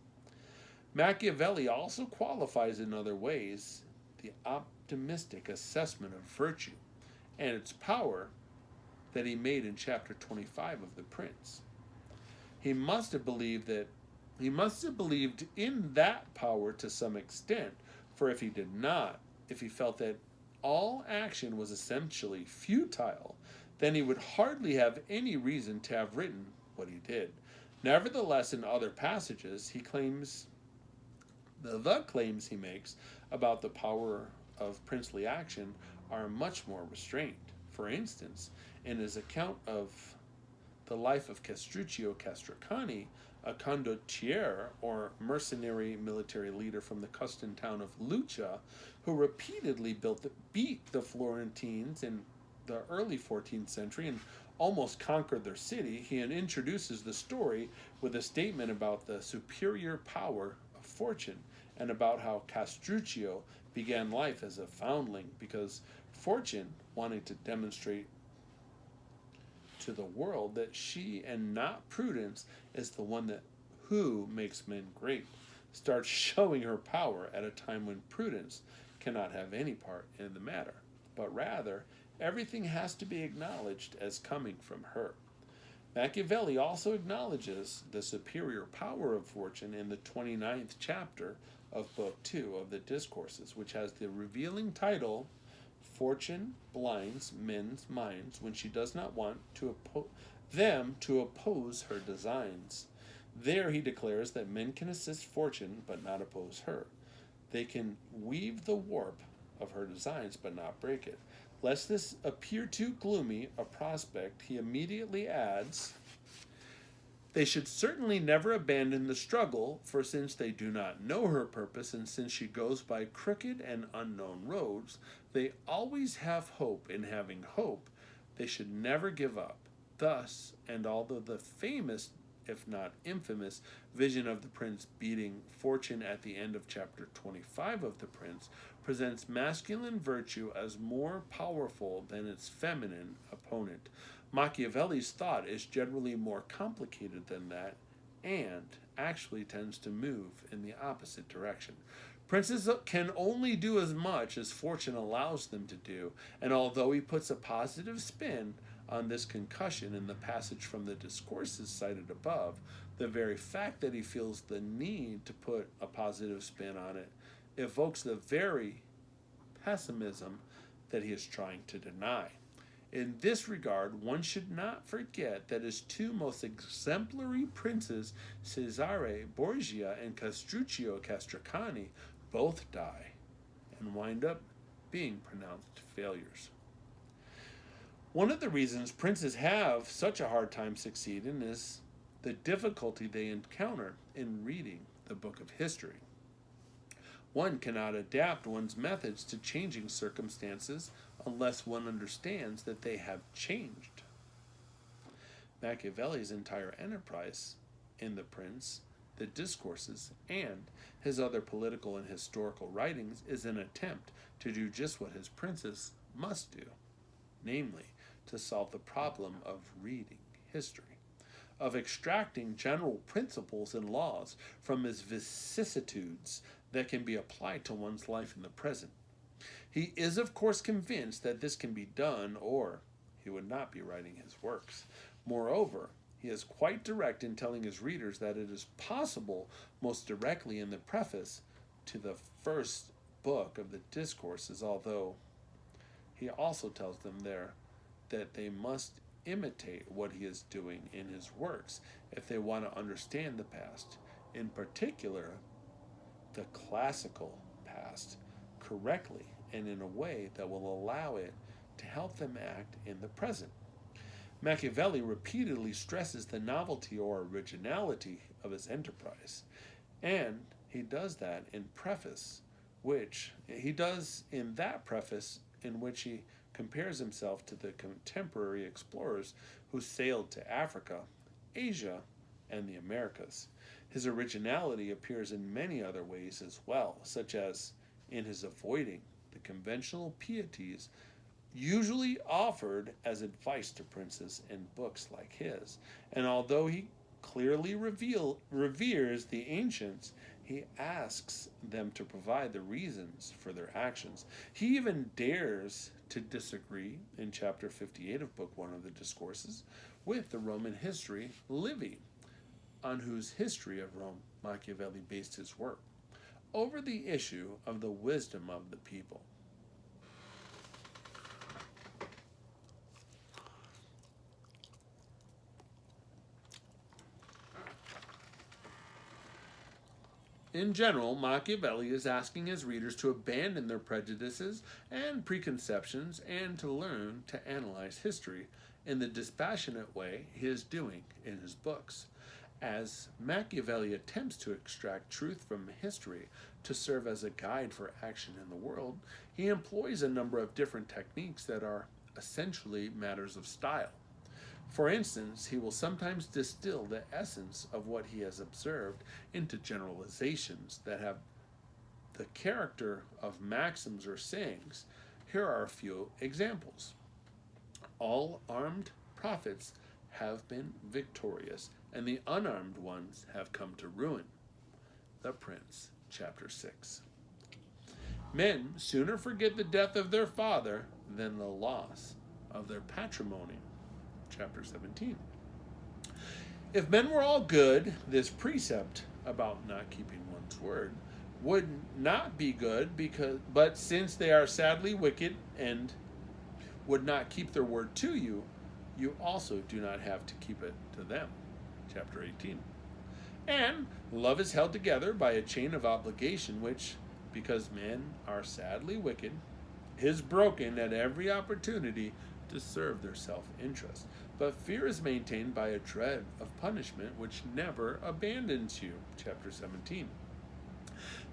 Machiavelli also qualifies in other ways the optimistic assessment of virtue and its power that he made in chapter 25 of The Prince. He must have believed in that power to some extent, for if he did not, if he felt that all action was essentially futile, then he would hardly have any reason to have written what he did. Nevertheless, in other passages, he claims the claims he makes about the power of princely action are much more restrained. For instance, in his account of the life of Castruccio Castracani, a condottiere or mercenary military leader from the Tuscan town of Lucca, who repeatedly beat the Florentines in the early 14th century and almost conquered their city, he introduces the story with a statement about the superior power of fortune and about how Castruccio began life as a foundling because fortune wanted to demonstrate to the world that she and not prudence is the one who makes men great, starts showing her power at a time when prudence cannot have any part in the matter, but rather everything has to be acknowledged as coming from her. Machiavelli also acknowledges the superior power of fortune in the 29th chapter of Book 2 of the Discourses, which has the revealing title, Fortune blinds men's minds when she does not want them to oppose her designs. There he declares that men can assist fortune but not oppose her. They can weave the warp of her designs but not break it. Lest this appear too gloomy a prospect, he immediately adds, they should certainly never abandon the struggle, for since they do not know her purpose, and since she goes by crooked and unknown roads, they always have hope. In having hope, they should never give up. Thus, and although the famous, if not infamous, vision of the prince beating fortune at the end of chapter 25 of The Prince presents masculine virtue as more powerful than its feminine opponent, Machiavelli's thought is generally more complicated than that and actually tends to move in the opposite direction. Princes can only do as much as fortune allows them to do, and although he puts a positive spin on this concussion in the passage from the Discourses cited above, the very fact that he feels the need to put a positive spin on it evokes the very pessimism that he is trying to deny. In this regard, one should not forget that his two most exemplary princes, Cesare Borgia and Castruccio Castracani, both die and wind up being pronounced failures. One of the reasons princes have such a hard time succeeding is the difficulty they encounter in reading the book of history. One cannot adapt one's methods to changing circumstances unless one understands that they have changed. Machiavelli's entire enterprise in The Prince, the discourses, and his other political and historical writings is an attempt to do just what his princes must do, namely, to solve the problem of reading history, of extracting general principles and laws from his vicissitudes that can be applied to one's life in the present. He is, of course, convinced that this can be done, or he would not be writing his works. Moreover, he is quite direct in telling his readers that it is possible, most directly in the preface to the first book of the Discourses, although he also tells them there that they must imitate what he is doing in his works if they want to understand the past, in particular, the classical past, correctly and in a way that will allow it to help them act in the present. Machiavelli repeatedly stresses the novelty or originality of his enterprise, and he does that in that preface in which he compares himself to the contemporary explorers who sailed to Africa, Asia, and the Americas. His originality appears in many other ways as well, such as in his avoiding the conventional pieties usually offered as advice to princes in books like his. And although he clearly reveres the ancients, he asks them to provide the reasons for their actions. He even dares to disagree in chapter 58 of Book 1 of the Discourses with the Roman history Livy, on whose history of Rome Machiavelli based his work, over the issue of the wisdom of the people. In general, Machiavelli is asking his readers to abandon their prejudices and preconceptions and to learn to analyze history in the dispassionate way he is doing in his books. As Machiavelli attempts to extract truth from history to serve as a guide for action in the world, he employs a number of different techniques that are essentially matters of style. For instance, he will sometimes distill the essence of what he has observed into generalizations that have the character of maxims or sayings. Here are a few examples. All armed prophets have been victorious, and the unarmed ones have come to ruin. The Prince, chapter 6. Men sooner forget the death of their father than the loss of their patrimony. Chapter 17. If men were all good, this precept about not keeping one's word would not be good, but since they are sadly wicked and would not keep their word to you, you also do not have to keep it to them. Chapter 18. And love is held together by a chain of obligation which, because men are sadly wicked, is broken at every opportunity to serve their self-interest. But fear is maintained by a dread of punishment which never abandons you. Chapter 17.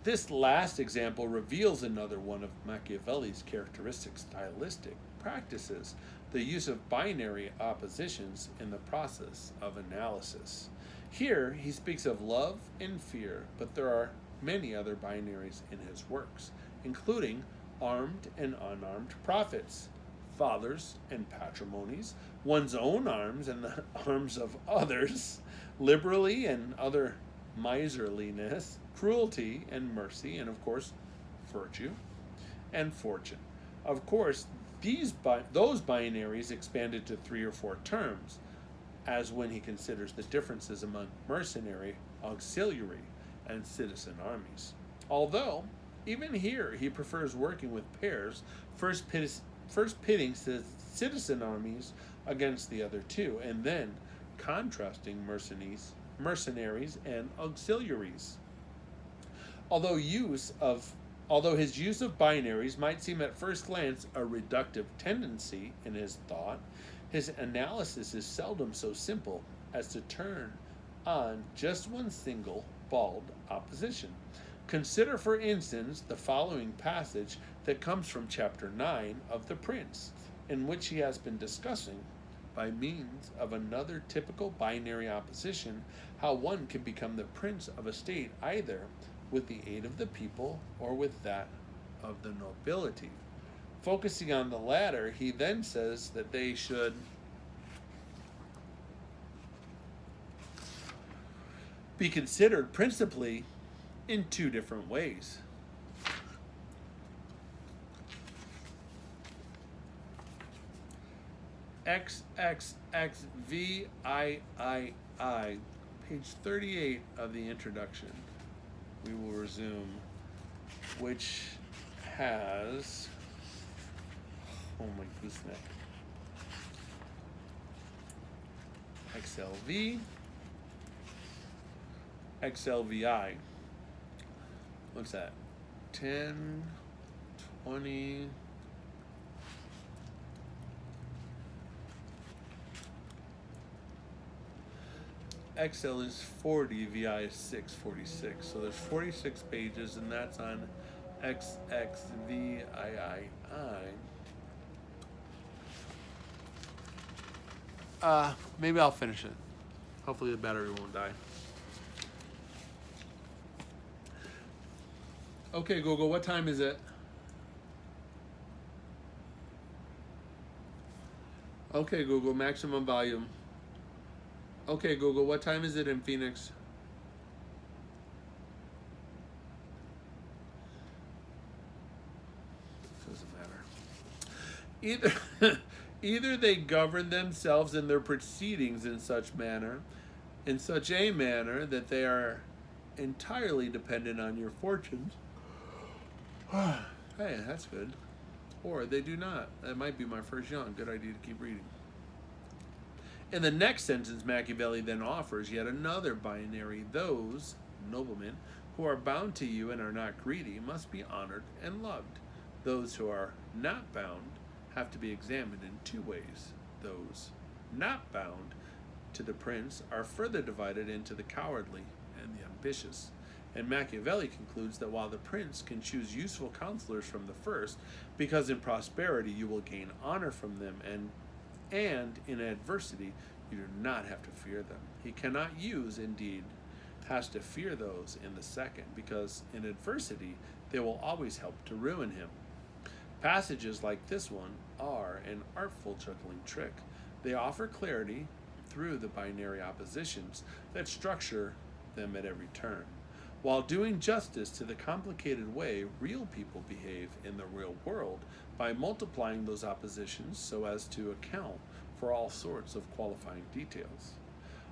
This last example reveals another one of Machiavelli's characteristic stylistic practices, the use of binary oppositions in the process of analysis. Here he speaks of love and fear, but there are many other binaries in his works, including armed and unarmed prophets, fathers and patrimonies, one's own arms and the arms of others, liberally and other miserliness, cruelty and mercy, and of course, virtue and fortune. Of course, those binaries expanded to 3 or 4 terms, as when he considers the differences among mercenary, auxiliary, and citizen armies. Although, even here, he prefers working with pairs, first pitting citizen armies against the other two, and then contrasting mercenaries and auxiliaries. Although his use of binaries might seem at first glance a reductive tendency in his thought, his analysis is seldom so simple as to turn on just one single bald opposition. Consider, for instance, the following passage that comes from chapter 9 of The Prince, in which he has been discussing, by means of another typical binary opposition, how one can become the prince of a state either with the aid of the people or with that of the nobility. Focusing on the latter, he then says that they should be considered principally in two different ways. XXXVIII, page 38 of the introduction. We will resume, which has, oh my gooseneck, XLV, XLVI. What's that? 10, 20. XL is 40, VI is 646. So there's 46 pages, and that's on XXVIII. Maybe I'll finish it. Hopefully the battery won't die. Okay, Google, what time is it? Okay, Google, maximum volume. Okay, Google, what time is it in Phoenix? Doesn't matter. Either they govern themselves in their proceedings in such a manner that they are entirely dependent on your fortunes. Hey, that's good. Or they do not. That might be my first yawn. Good idea to keep reading. In the next sentence, Machiavelli then offers yet another binary. Those noblemen who are bound to you and are not greedy must be honored and loved. Those who are not bound have to be examined in two ways. Those not bound to the prince are further divided into the cowardly and the ambitious. And Machiavelli concludes that while the prince can choose useful counselors from the first, because in prosperity you will gain honor from them, and in adversity you do not have to fear them. He cannot has to fear those in the second, because in adversity they will always help to ruin him. Passages like this one are an artful juggling trick. They offer clarity through the binary oppositions that structure them at every turn, while doing justice to the complicated way real people behave in the real world by multiplying those oppositions so as to account for all sorts of qualifying details.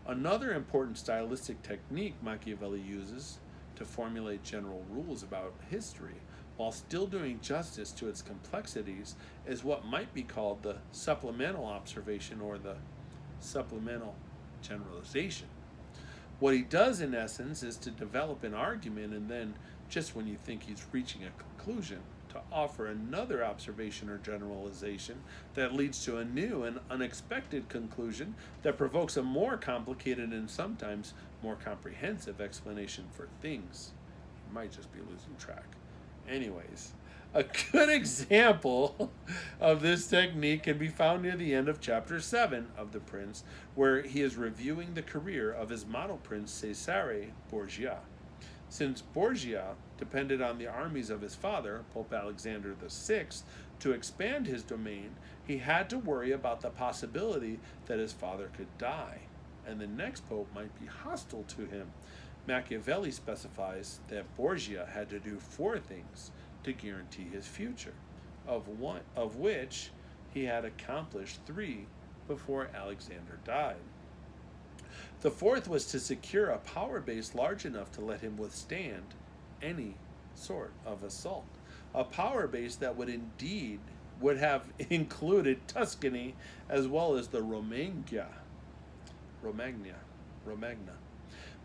Another important stylistic technique Machiavelli uses to formulate general rules about history while still doing justice to its complexities is what might be called the supplemental observation or the supplemental generalization. What he does in essence is to develop an argument, and then just when you think he's reaching a conclusion, to offer another observation or generalization that leads to a new and unexpected conclusion that provokes a more complicated and sometimes more comprehensive explanation for things. You might just be losing track. Anyways, a good example of this technique can be found near the end of chapter 7 of The Prince, where he is reviewing the career of his model prince Cesare Borgia. Since Borgia depended on the armies of his father, Pope Alexander VI, to expand his domain, he had to worry about the possibility that his father could die, and the next pope might be hostile to him. Machiavelli specifies that Borgia had to do 4 things to guarantee his future, of which he had accomplished 3 before Alexander died. The 4th was to secure a power base large enough to let him withstand any sort of assault. A power base that would have included Tuscany as well as the Romagna.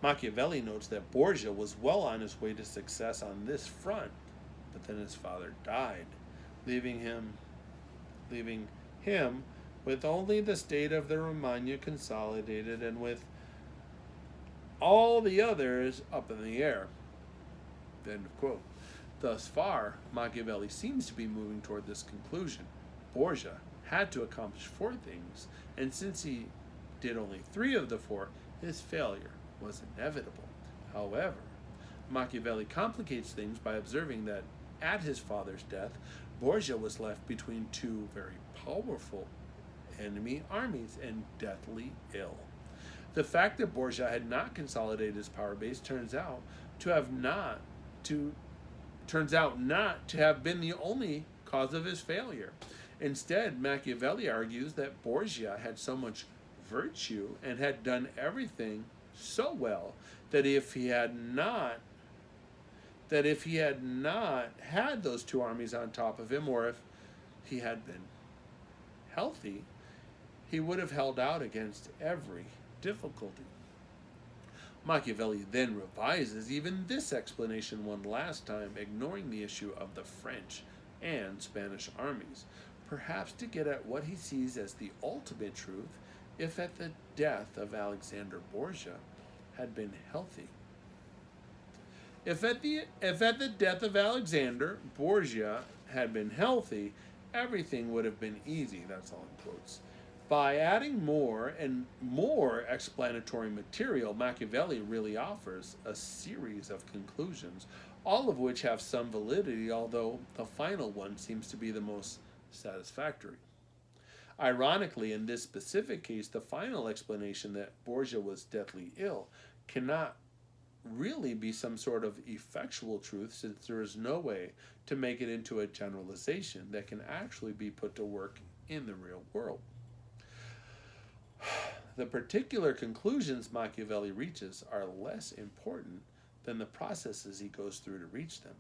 Machiavelli notes that Borgia was well on his way to success on this front, but then his father died, leaving him with only the state of the Romagna consolidated and with all the others up in the air. End of quote. Thus far, Machiavelli seems to be moving toward this conclusion. Borgia had to accomplish 4 things, and since he did only 3 of the 4, his failure was inevitable. However, Machiavelli complicates things by observing that at his father's death, Borgia was left between 2 very powerful enemy armies and deathly ill. The fact that Borgia had not consolidated his power base turns out not to have been the only cause of his failure. Instead, Machiavelli argues that Borgia had so much virtue and had done everything so well that if he had not had those 2 armies on top of him, or if he had been healthy, he would have held out against every difficulty. Machiavelli then revises even this explanation one last time, ignoring the issue of the French and Spanish armies, perhaps to get at what he sees as the ultimate truth if at the death of Alexander Borgia had been healthy. If at the death of Alexander Borgia had been healthy, everything would have been easy. That's all in quotes. By adding more and more explanatory material, Machiavelli really offers a series of conclusions, all of which have some validity, although the final one seems to be the most satisfactory. Ironically, in this specific case, the final explanation that Borgia was deathly ill cannot really be some sort of effectual truth, since there is no way to make it into a generalization that can actually be put to work in the real world. The particular conclusions Machiavelli reaches are less important than the processes he goes through to reach them,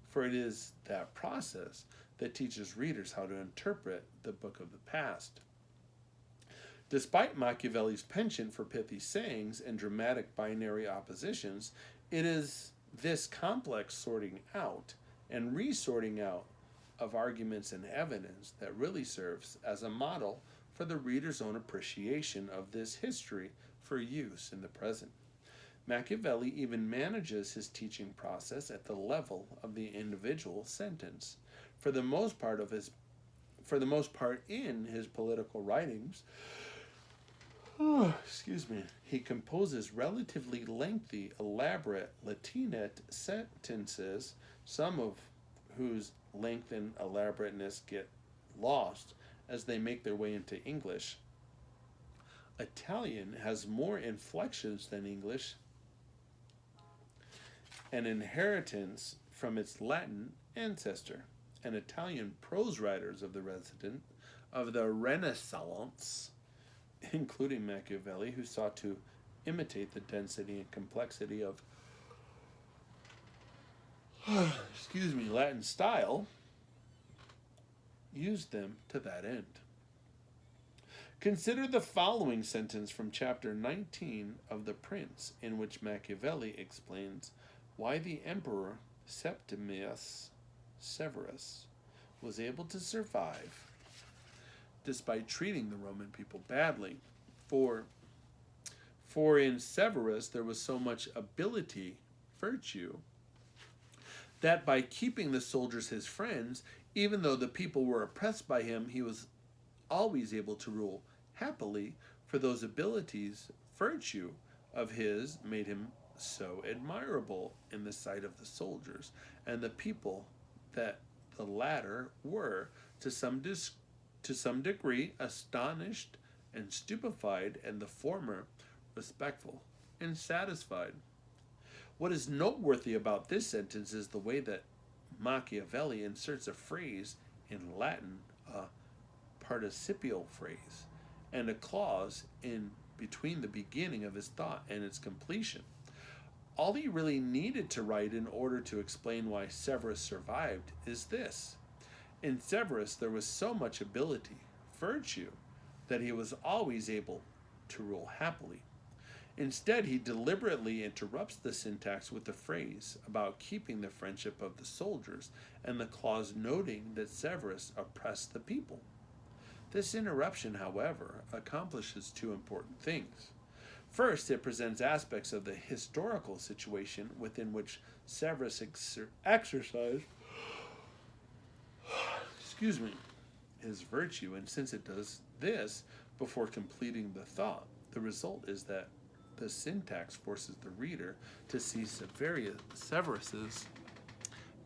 for it is that process that teaches readers how to interpret the book of the past. Despite Machiavelli's penchant for pithy sayings and dramatic binary oppositions, it is this complex sorting out and resorting out of arguments and evidence that really serves as a model for the reader's own appreciation of this history for use in the present. Machiavelli even manages his teaching process at the level of the individual sentence. For the most part in his political writings, he composes relatively lengthy, elaborate Latinate sentences, some of whose length and elaborateness get lost as they make their way into English. Italian has more inflections than English, an inheritance from its Latin ancestor, and Italian prose writers of the Renaissance, including Machiavelli, who sought to imitate the density and complexity of Latin style, used them to that end. Consider the following sentence from chapter 19 of The Prince, in which Machiavelli explains why the Emperor Septimius Severus was able to survive despite treating the Roman people badly. For in Severus there was so much ability, virtue, that by keeping the soldiers his friends, even though the people were oppressed by him, he was always able to rule happily, for those abilities, virtue of his, made him so admirable in the sight of the soldiers and the people, that the latter were to some degree astonished and stupefied, and the former respectful and satisfied. What is noteworthy about this sentence is the way that Machiavelli inserts a phrase in Latin, a participial phrase, and a clause in between the beginning of his thought and its completion. All he really needed to write in order to explain why Severus survived is this: in Severus there was so much ability, virtue, that he was always able to rule happily. Instead, he deliberately interrupts the syntax with the phrase about keeping the friendship of the soldiers and the clause noting that Severus oppressed the people. This interruption, however, accomplishes 2 important things. First, it presents aspects of the historical situation within which Severus exercised excuse me, his virtue, and since it does this before completing the thought, the result is that the syntax forces the reader to see Severus's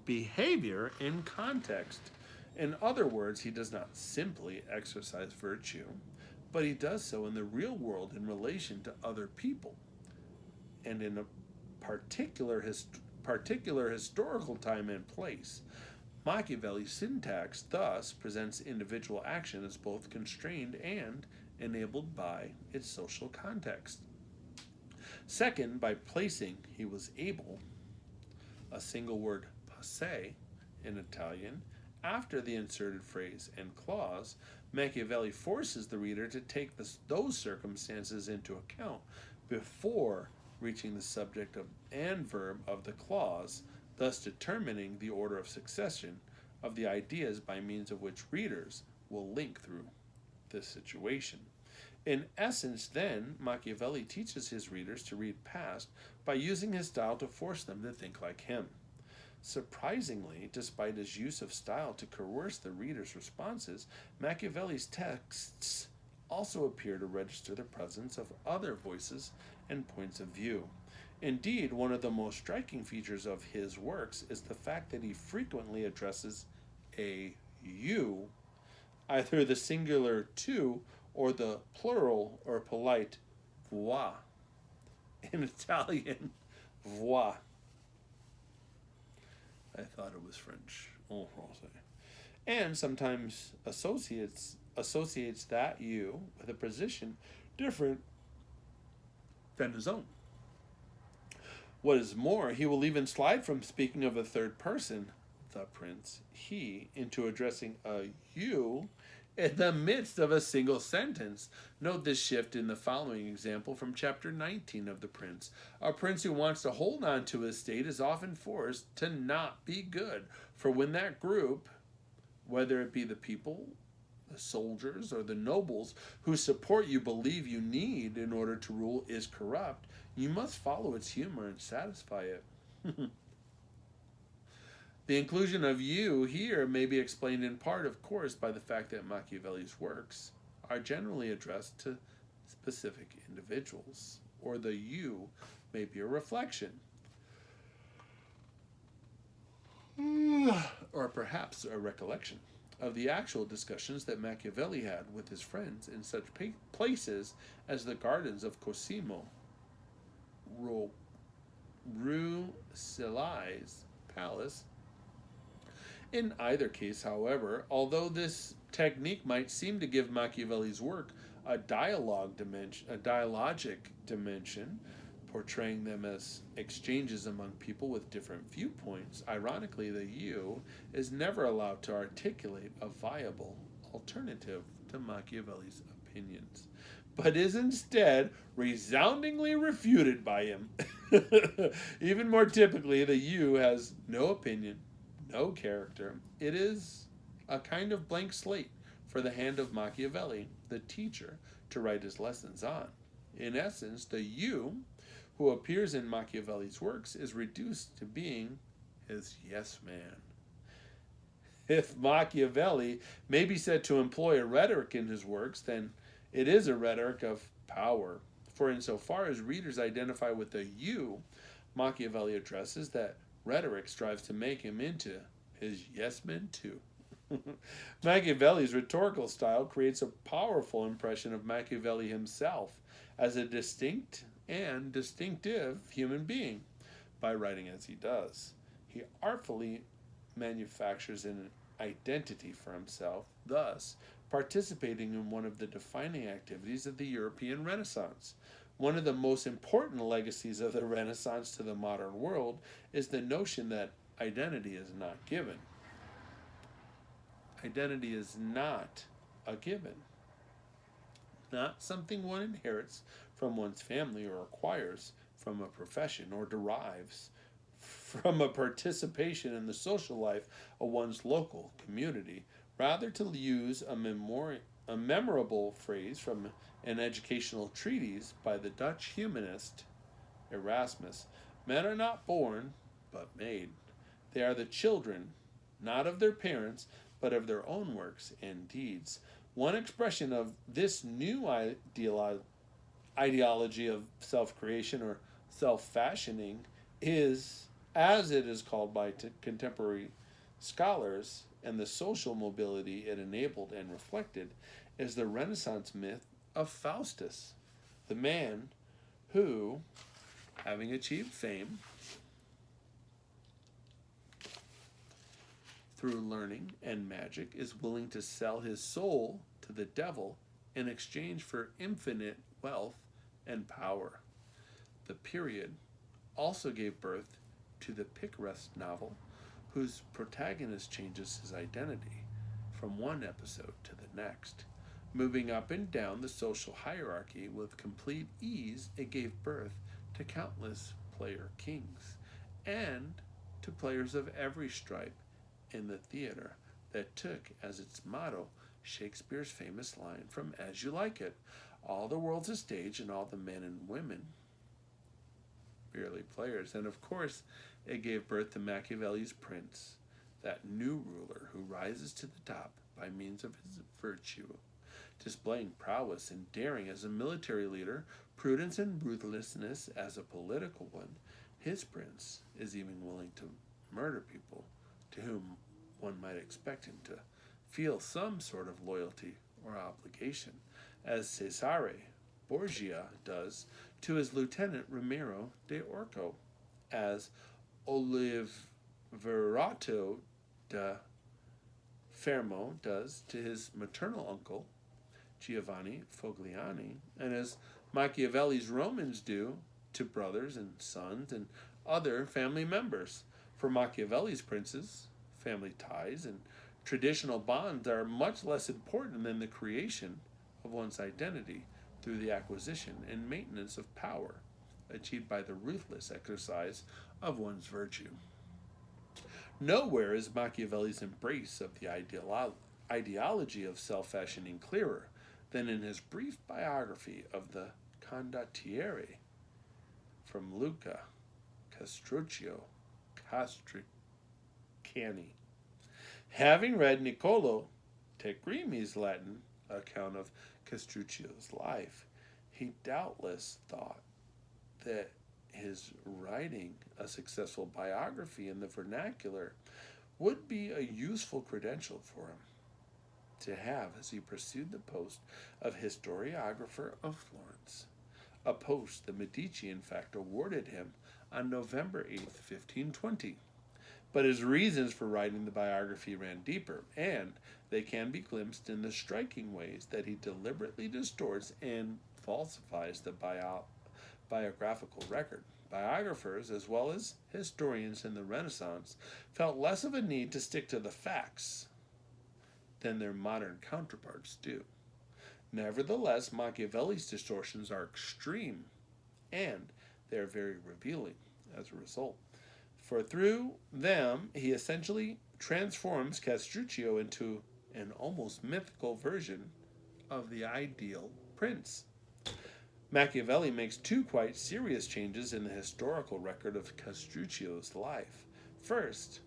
behavior in context. In other words, he does not simply exercise virtue, but he does so in the real world in relation to other people, and in a particular historical time and place. Machiavelli's syntax thus presents individual action as both constrained and enabled by its social context. Second, by placing he was able, a single word posse in Italian, after the inserted phrase and clause, Machiavelli forces the reader to take those circumstances into account before reaching the subject and verb of the clause, thus determining the order of succession of the ideas by means of which readers will link through this situation. In essence, then, Machiavelli teaches his readers to read past by using his style to force them to think like him. Surprisingly, despite his use of style to coerce the reader's responses, Machiavelli's texts also appear to register the presence of other voices and points of view. Indeed, one of the most striking features of his works is the fact that he frequently addresses a you, either the singular tu or the plural or polite voi. In Italian, voi. I thought it was French. En français. And sometimes associates that you with a position different than his own. What is more, he will even slide from speaking of a third person, the prince, he, into addressing a you in the midst of a single sentence. Note this shift in the following example from chapter 19 of The Prince. A prince who wants to hold on to his state is often forced to not be good, for when that group, whether it be the people, the soldiers, or the nobles who support you believe you need in order to rule is corrupt, you must follow its humor and satisfy it. The inclusion of you here may be explained in part, of course, by the fact that Machiavelli's works are generally addressed to specific individuals, or the you may be a reflection, or perhaps a recollection, of the actual discussions that Machiavelli had with his friends in such places as the gardens of Cosimo, Rucellai's palace. In either case, however, although this technique might seem to give Machiavelli's work a dialogic dimension, portraying them as exchanges among people with different viewpoints, ironically, the you is never allowed to articulate a viable alternative to Machiavelli's opinions, but is instead resoundingly refuted by him. Even more typically, the you has no opinion, no character. It is a kind of blank slate for the hand of Machiavelli, the teacher, to write his lessons on. In essence, the you who appears in Machiavelli's works is reduced to being his yes man. If Machiavelli may be said to employ a rhetoric in his works, then it is a rhetoric of power. For insofar as readers identify with the you Machiavelli addresses, that rhetoric strives to make him into his yes man too. Machiavelli's rhetorical style creates a powerful impression of Machiavelli himself as a distinct and distinctive human being by writing as he does. He artfully manufactures an identity for himself, thus participating in one of the defining activities of the European Renaissance. One of the most important legacies of the Renaissance to the modern world is the notion that identity is not given. Identity is not a given, not something one inherits from one's family or acquires from a profession or derives from a participation in the social life of one's local community. Rather, to use a a memorable phrase from an educational treatise by the Dutch humanist Erasmus. Men are not born, but made. They are the children, not of their parents, but of their own works and deeds. One expression of this new ideology of self creation or self fashioning is, as it is called by contemporary scholars, and the social mobility it enabled and reflected, is the Renaissance myth of Faustus, the man who, having achieved fame through learning and magic, is willing to sell his soul to the devil in exchange for infinite wealth and power. The period also gave birth to the Picaresque novel, whose protagonist changes his identity from one episode to the next. Moving up and down the social hierarchy with complete ease, it gave birth to countless player kings and to players of every stripe in the theater that took as its motto Shakespeare's famous line from As You Like It: all the world's a stage and all the men and women merely players. And of course, it gave birth to Machiavelli's prince, that new ruler who rises to the top by means of his virtue, displaying prowess and daring as a military leader, prudence and ruthlessness as a political one. His prince is even willing to murder people to whom one might expect him to feel some sort of loyalty or obligation, as Cesare Borgia does to his lieutenant Ramiro de Orco, as Oliverato da Fermo does to his maternal uncle Giovanni Fogliani, and as Machiavelli's Romans do to brothers and sons and other family members. For Machiavelli's princes, family ties and traditional bonds are much less important than the creation of one's identity through the acquisition and maintenance of power achieved by the ruthless exercise of one's virtue. Nowhere is Machiavelli's embrace of the ideology of self-fashioning clearer than in his brief biography of the condottiere from Luca Castruccio Castricani. Having read Niccolò Tegrimi's Latin account of Castruccio's life, he doubtless thought that his writing a successful biography in the vernacular would be a useful credential for him to have as he pursued the post of historiographer of Florence, a post the Medici in fact awarded him on November 8th, 1520. But his reasons for writing the biography ran deeper, and they can be glimpsed in the striking ways that he deliberately distorts and falsifies the biographical record. Biographers, as well as historians in the Renaissance, felt less of a need to stick to the facts than their modern counterparts do. Nevertheless, Machiavelli's distortions are extreme, and they are very revealing as a result. For through them, he essentially transforms Castruccio into an almost mythical version of the ideal prince. Machiavelli makes two quite serious changes in the historical record of Castruccio's life. First,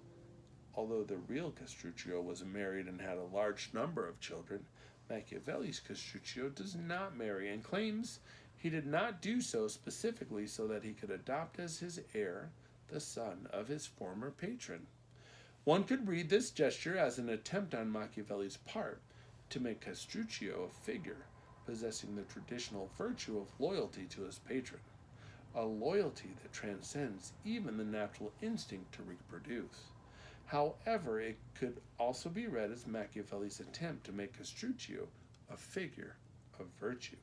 although the real Castruccio was married and had a large number of children, Machiavelli's Castruccio does not marry and claims he did not do so specifically so that he could adopt as his heir the son of his former patron. One could read this gesture as an attempt on Machiavelli's part to make Castruccio a figure possessing the traditional virtue of loyalty to his patron, a loyalty that transcends even the natural instinct to reproduce. However, it could also be read as Machiavelli's attempt to make Castruccio a figure of virtue.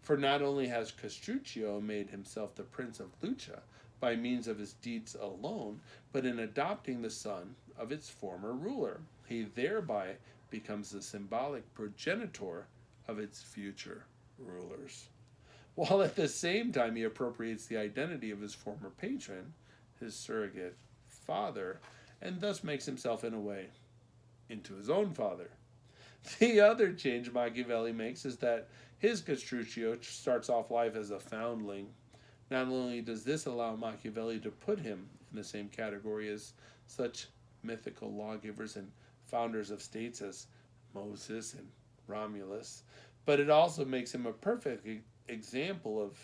For not only has Castruccio made himself the Prince of Lucca by means of his deeds alone, but in adopting the son of its former ruler, he thereby becomes the symbolic progenitor of its future rulers. While at the same time he appropriates the identity of his former patron, his surrogate father, and thus makes himself in a way into his own father. The other change Machiavelli makes is that his Castruccio starts off life as a foundling. Not only does this allow Machiavelli to put him in the same category as such mythical lawgivers and founders of states as Moses and Romulus, but it also makes him a perfect example of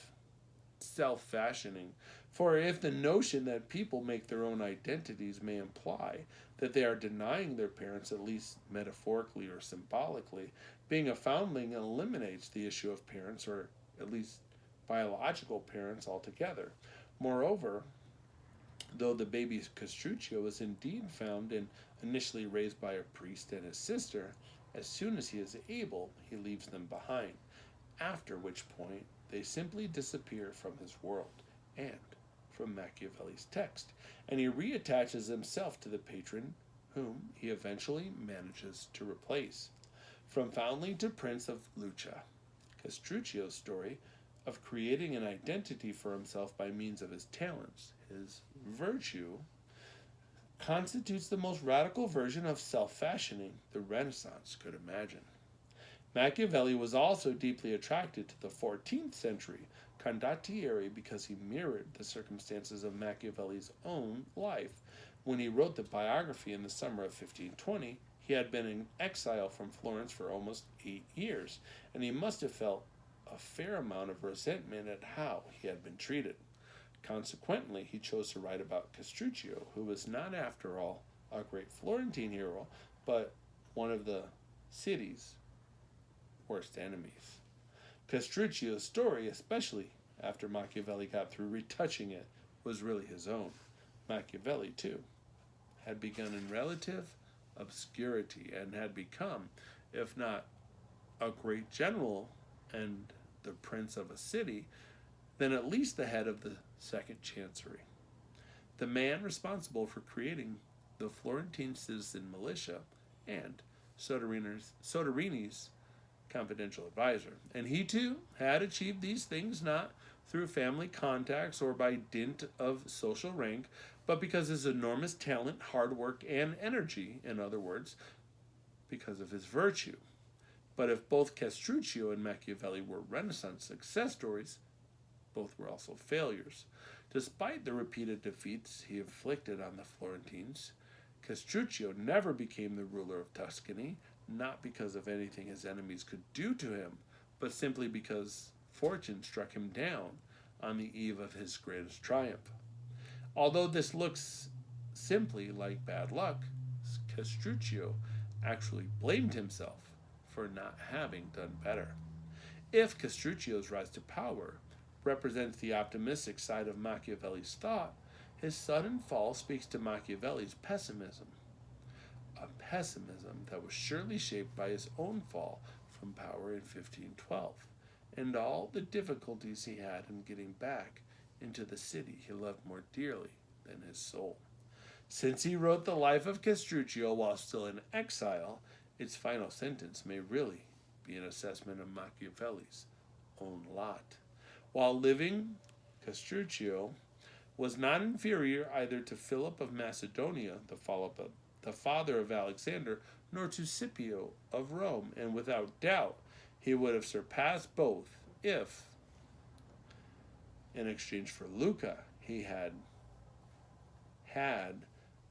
self fashioning. For if the notion that people make their own identities may imply that they are denying their parents, at least metaphorically or symbolically, being a foundling eliminates the issue of parents, or at least biological parents, altogether. Moreover, though the baby Castruccio is indeed found and initially raised by a priest and his sister, as soon as he is able, he leaves them behind, after which point they simply disappear from his world and from Machiavelli's text, and he reattaches himself to the patron whom he eventually manages to replace. From foundling to prince of Lucca, Castruccio's story of creating an identity for himself by means of his talents, his virtue, constitutes the most radical version of self fashioning the Renaissance could imagine. Machiavelli was also deeply attracted to the 14th century condottieri because he mirrored the circumstances of Machiavelli's own life. When he wrote the biography in the summer of 1520, he had been in exile from Florence for almost 8 years, and he must have felt a fair amount of resentment at how he had been treated. Consequently, he chose to write about Castruccio, who was not, after all, a great Florentine hero, but one of the city's worst enemies. Castruccio's story, especially after Machiavelli got through retouching it, was really his own. Machiavelli, too, had begun in relative obscurity and had become, if not a great general and the prince of a city, then at least the head of the second chancery. The man responsible for creating the Florentine citizen militia and Soderini's confidential advisor. And he too had achieved these things not through family contacts or by dint of social rank, but because of his enormous talent, hard work, and energy, in other words, because of his virtue. But if both Castruccio and Machiavelli were Renaissance success stories, both were also failures. Despite the repeated defeats he inflicted on the Florentines, Castruccio never became the ruler of Tuscany, not because of anything his enemies could do to him, but simply because fortune struck him down on the eve of his greatest triumph. Although this looks simply like bad luck, Castruccio actually blamed himself for not having done better. If Castruccio's rise to power represents the optimistic side of Machiavelli's thought, his sudden fall speaks to Machiavelli's pessimism. A pessimism that was surely shaped by his own fall from power in 1512, and all the difficulties he had in getting back into the city he loved more dearly than his soul. Since he wrote the life of Castruccio while still in exile, its final sentence may really be an assessment of Machiavelli's own lot. While living, Castruccio was not inferior either to Philip of Macedonia, the father of Alexander, nor to Scipio of Rome, and without doubt he would have surpassed both if, in exchange for Lucca, he had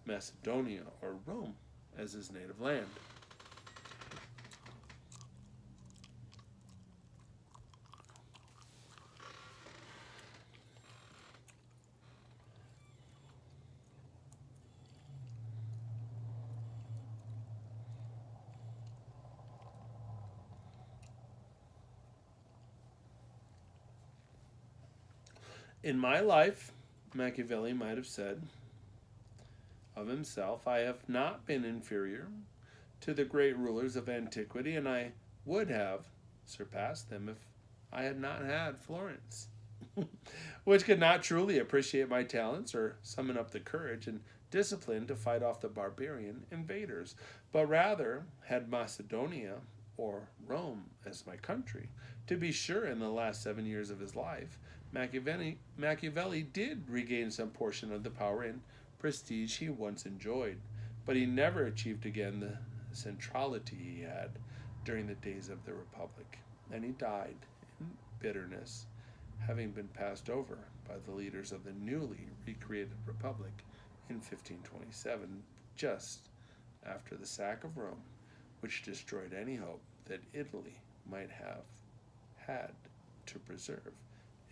Macedonia or Rome as his native land. In my life, Machiavelli might have said of himself, I have not been inferior to the great rulers of antiquity, and I would have surpassed them if I had not had Florence, which could not truly appreciate my talents or summon up the courage and discipline to fight off the barbarian invaders, but rather had Macedonia or Rome as my country. To be sure, in the last 7 years of his life, Machiavelli did regain some portion of the power and prestige he once enjoyed, but he never achieved again the centrality he had during the days of the Republic, and he died in bitterness, having been passed over by the leaders of the newly recreated Republic in 1527, just after the sack of Rome, which destroyed any hope that Italy might have had to preserve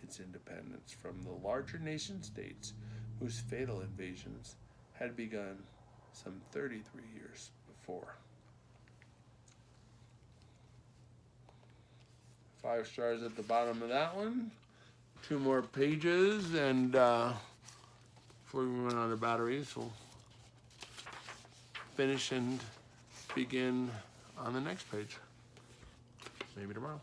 its independence from the larger nation states whose fatal invasions had begun some 33 years before. 5 stars at the bottom of that one. 2 more pages, and before we run out of batteries, we'll finish and begin on the next page. Maybe tomorrow.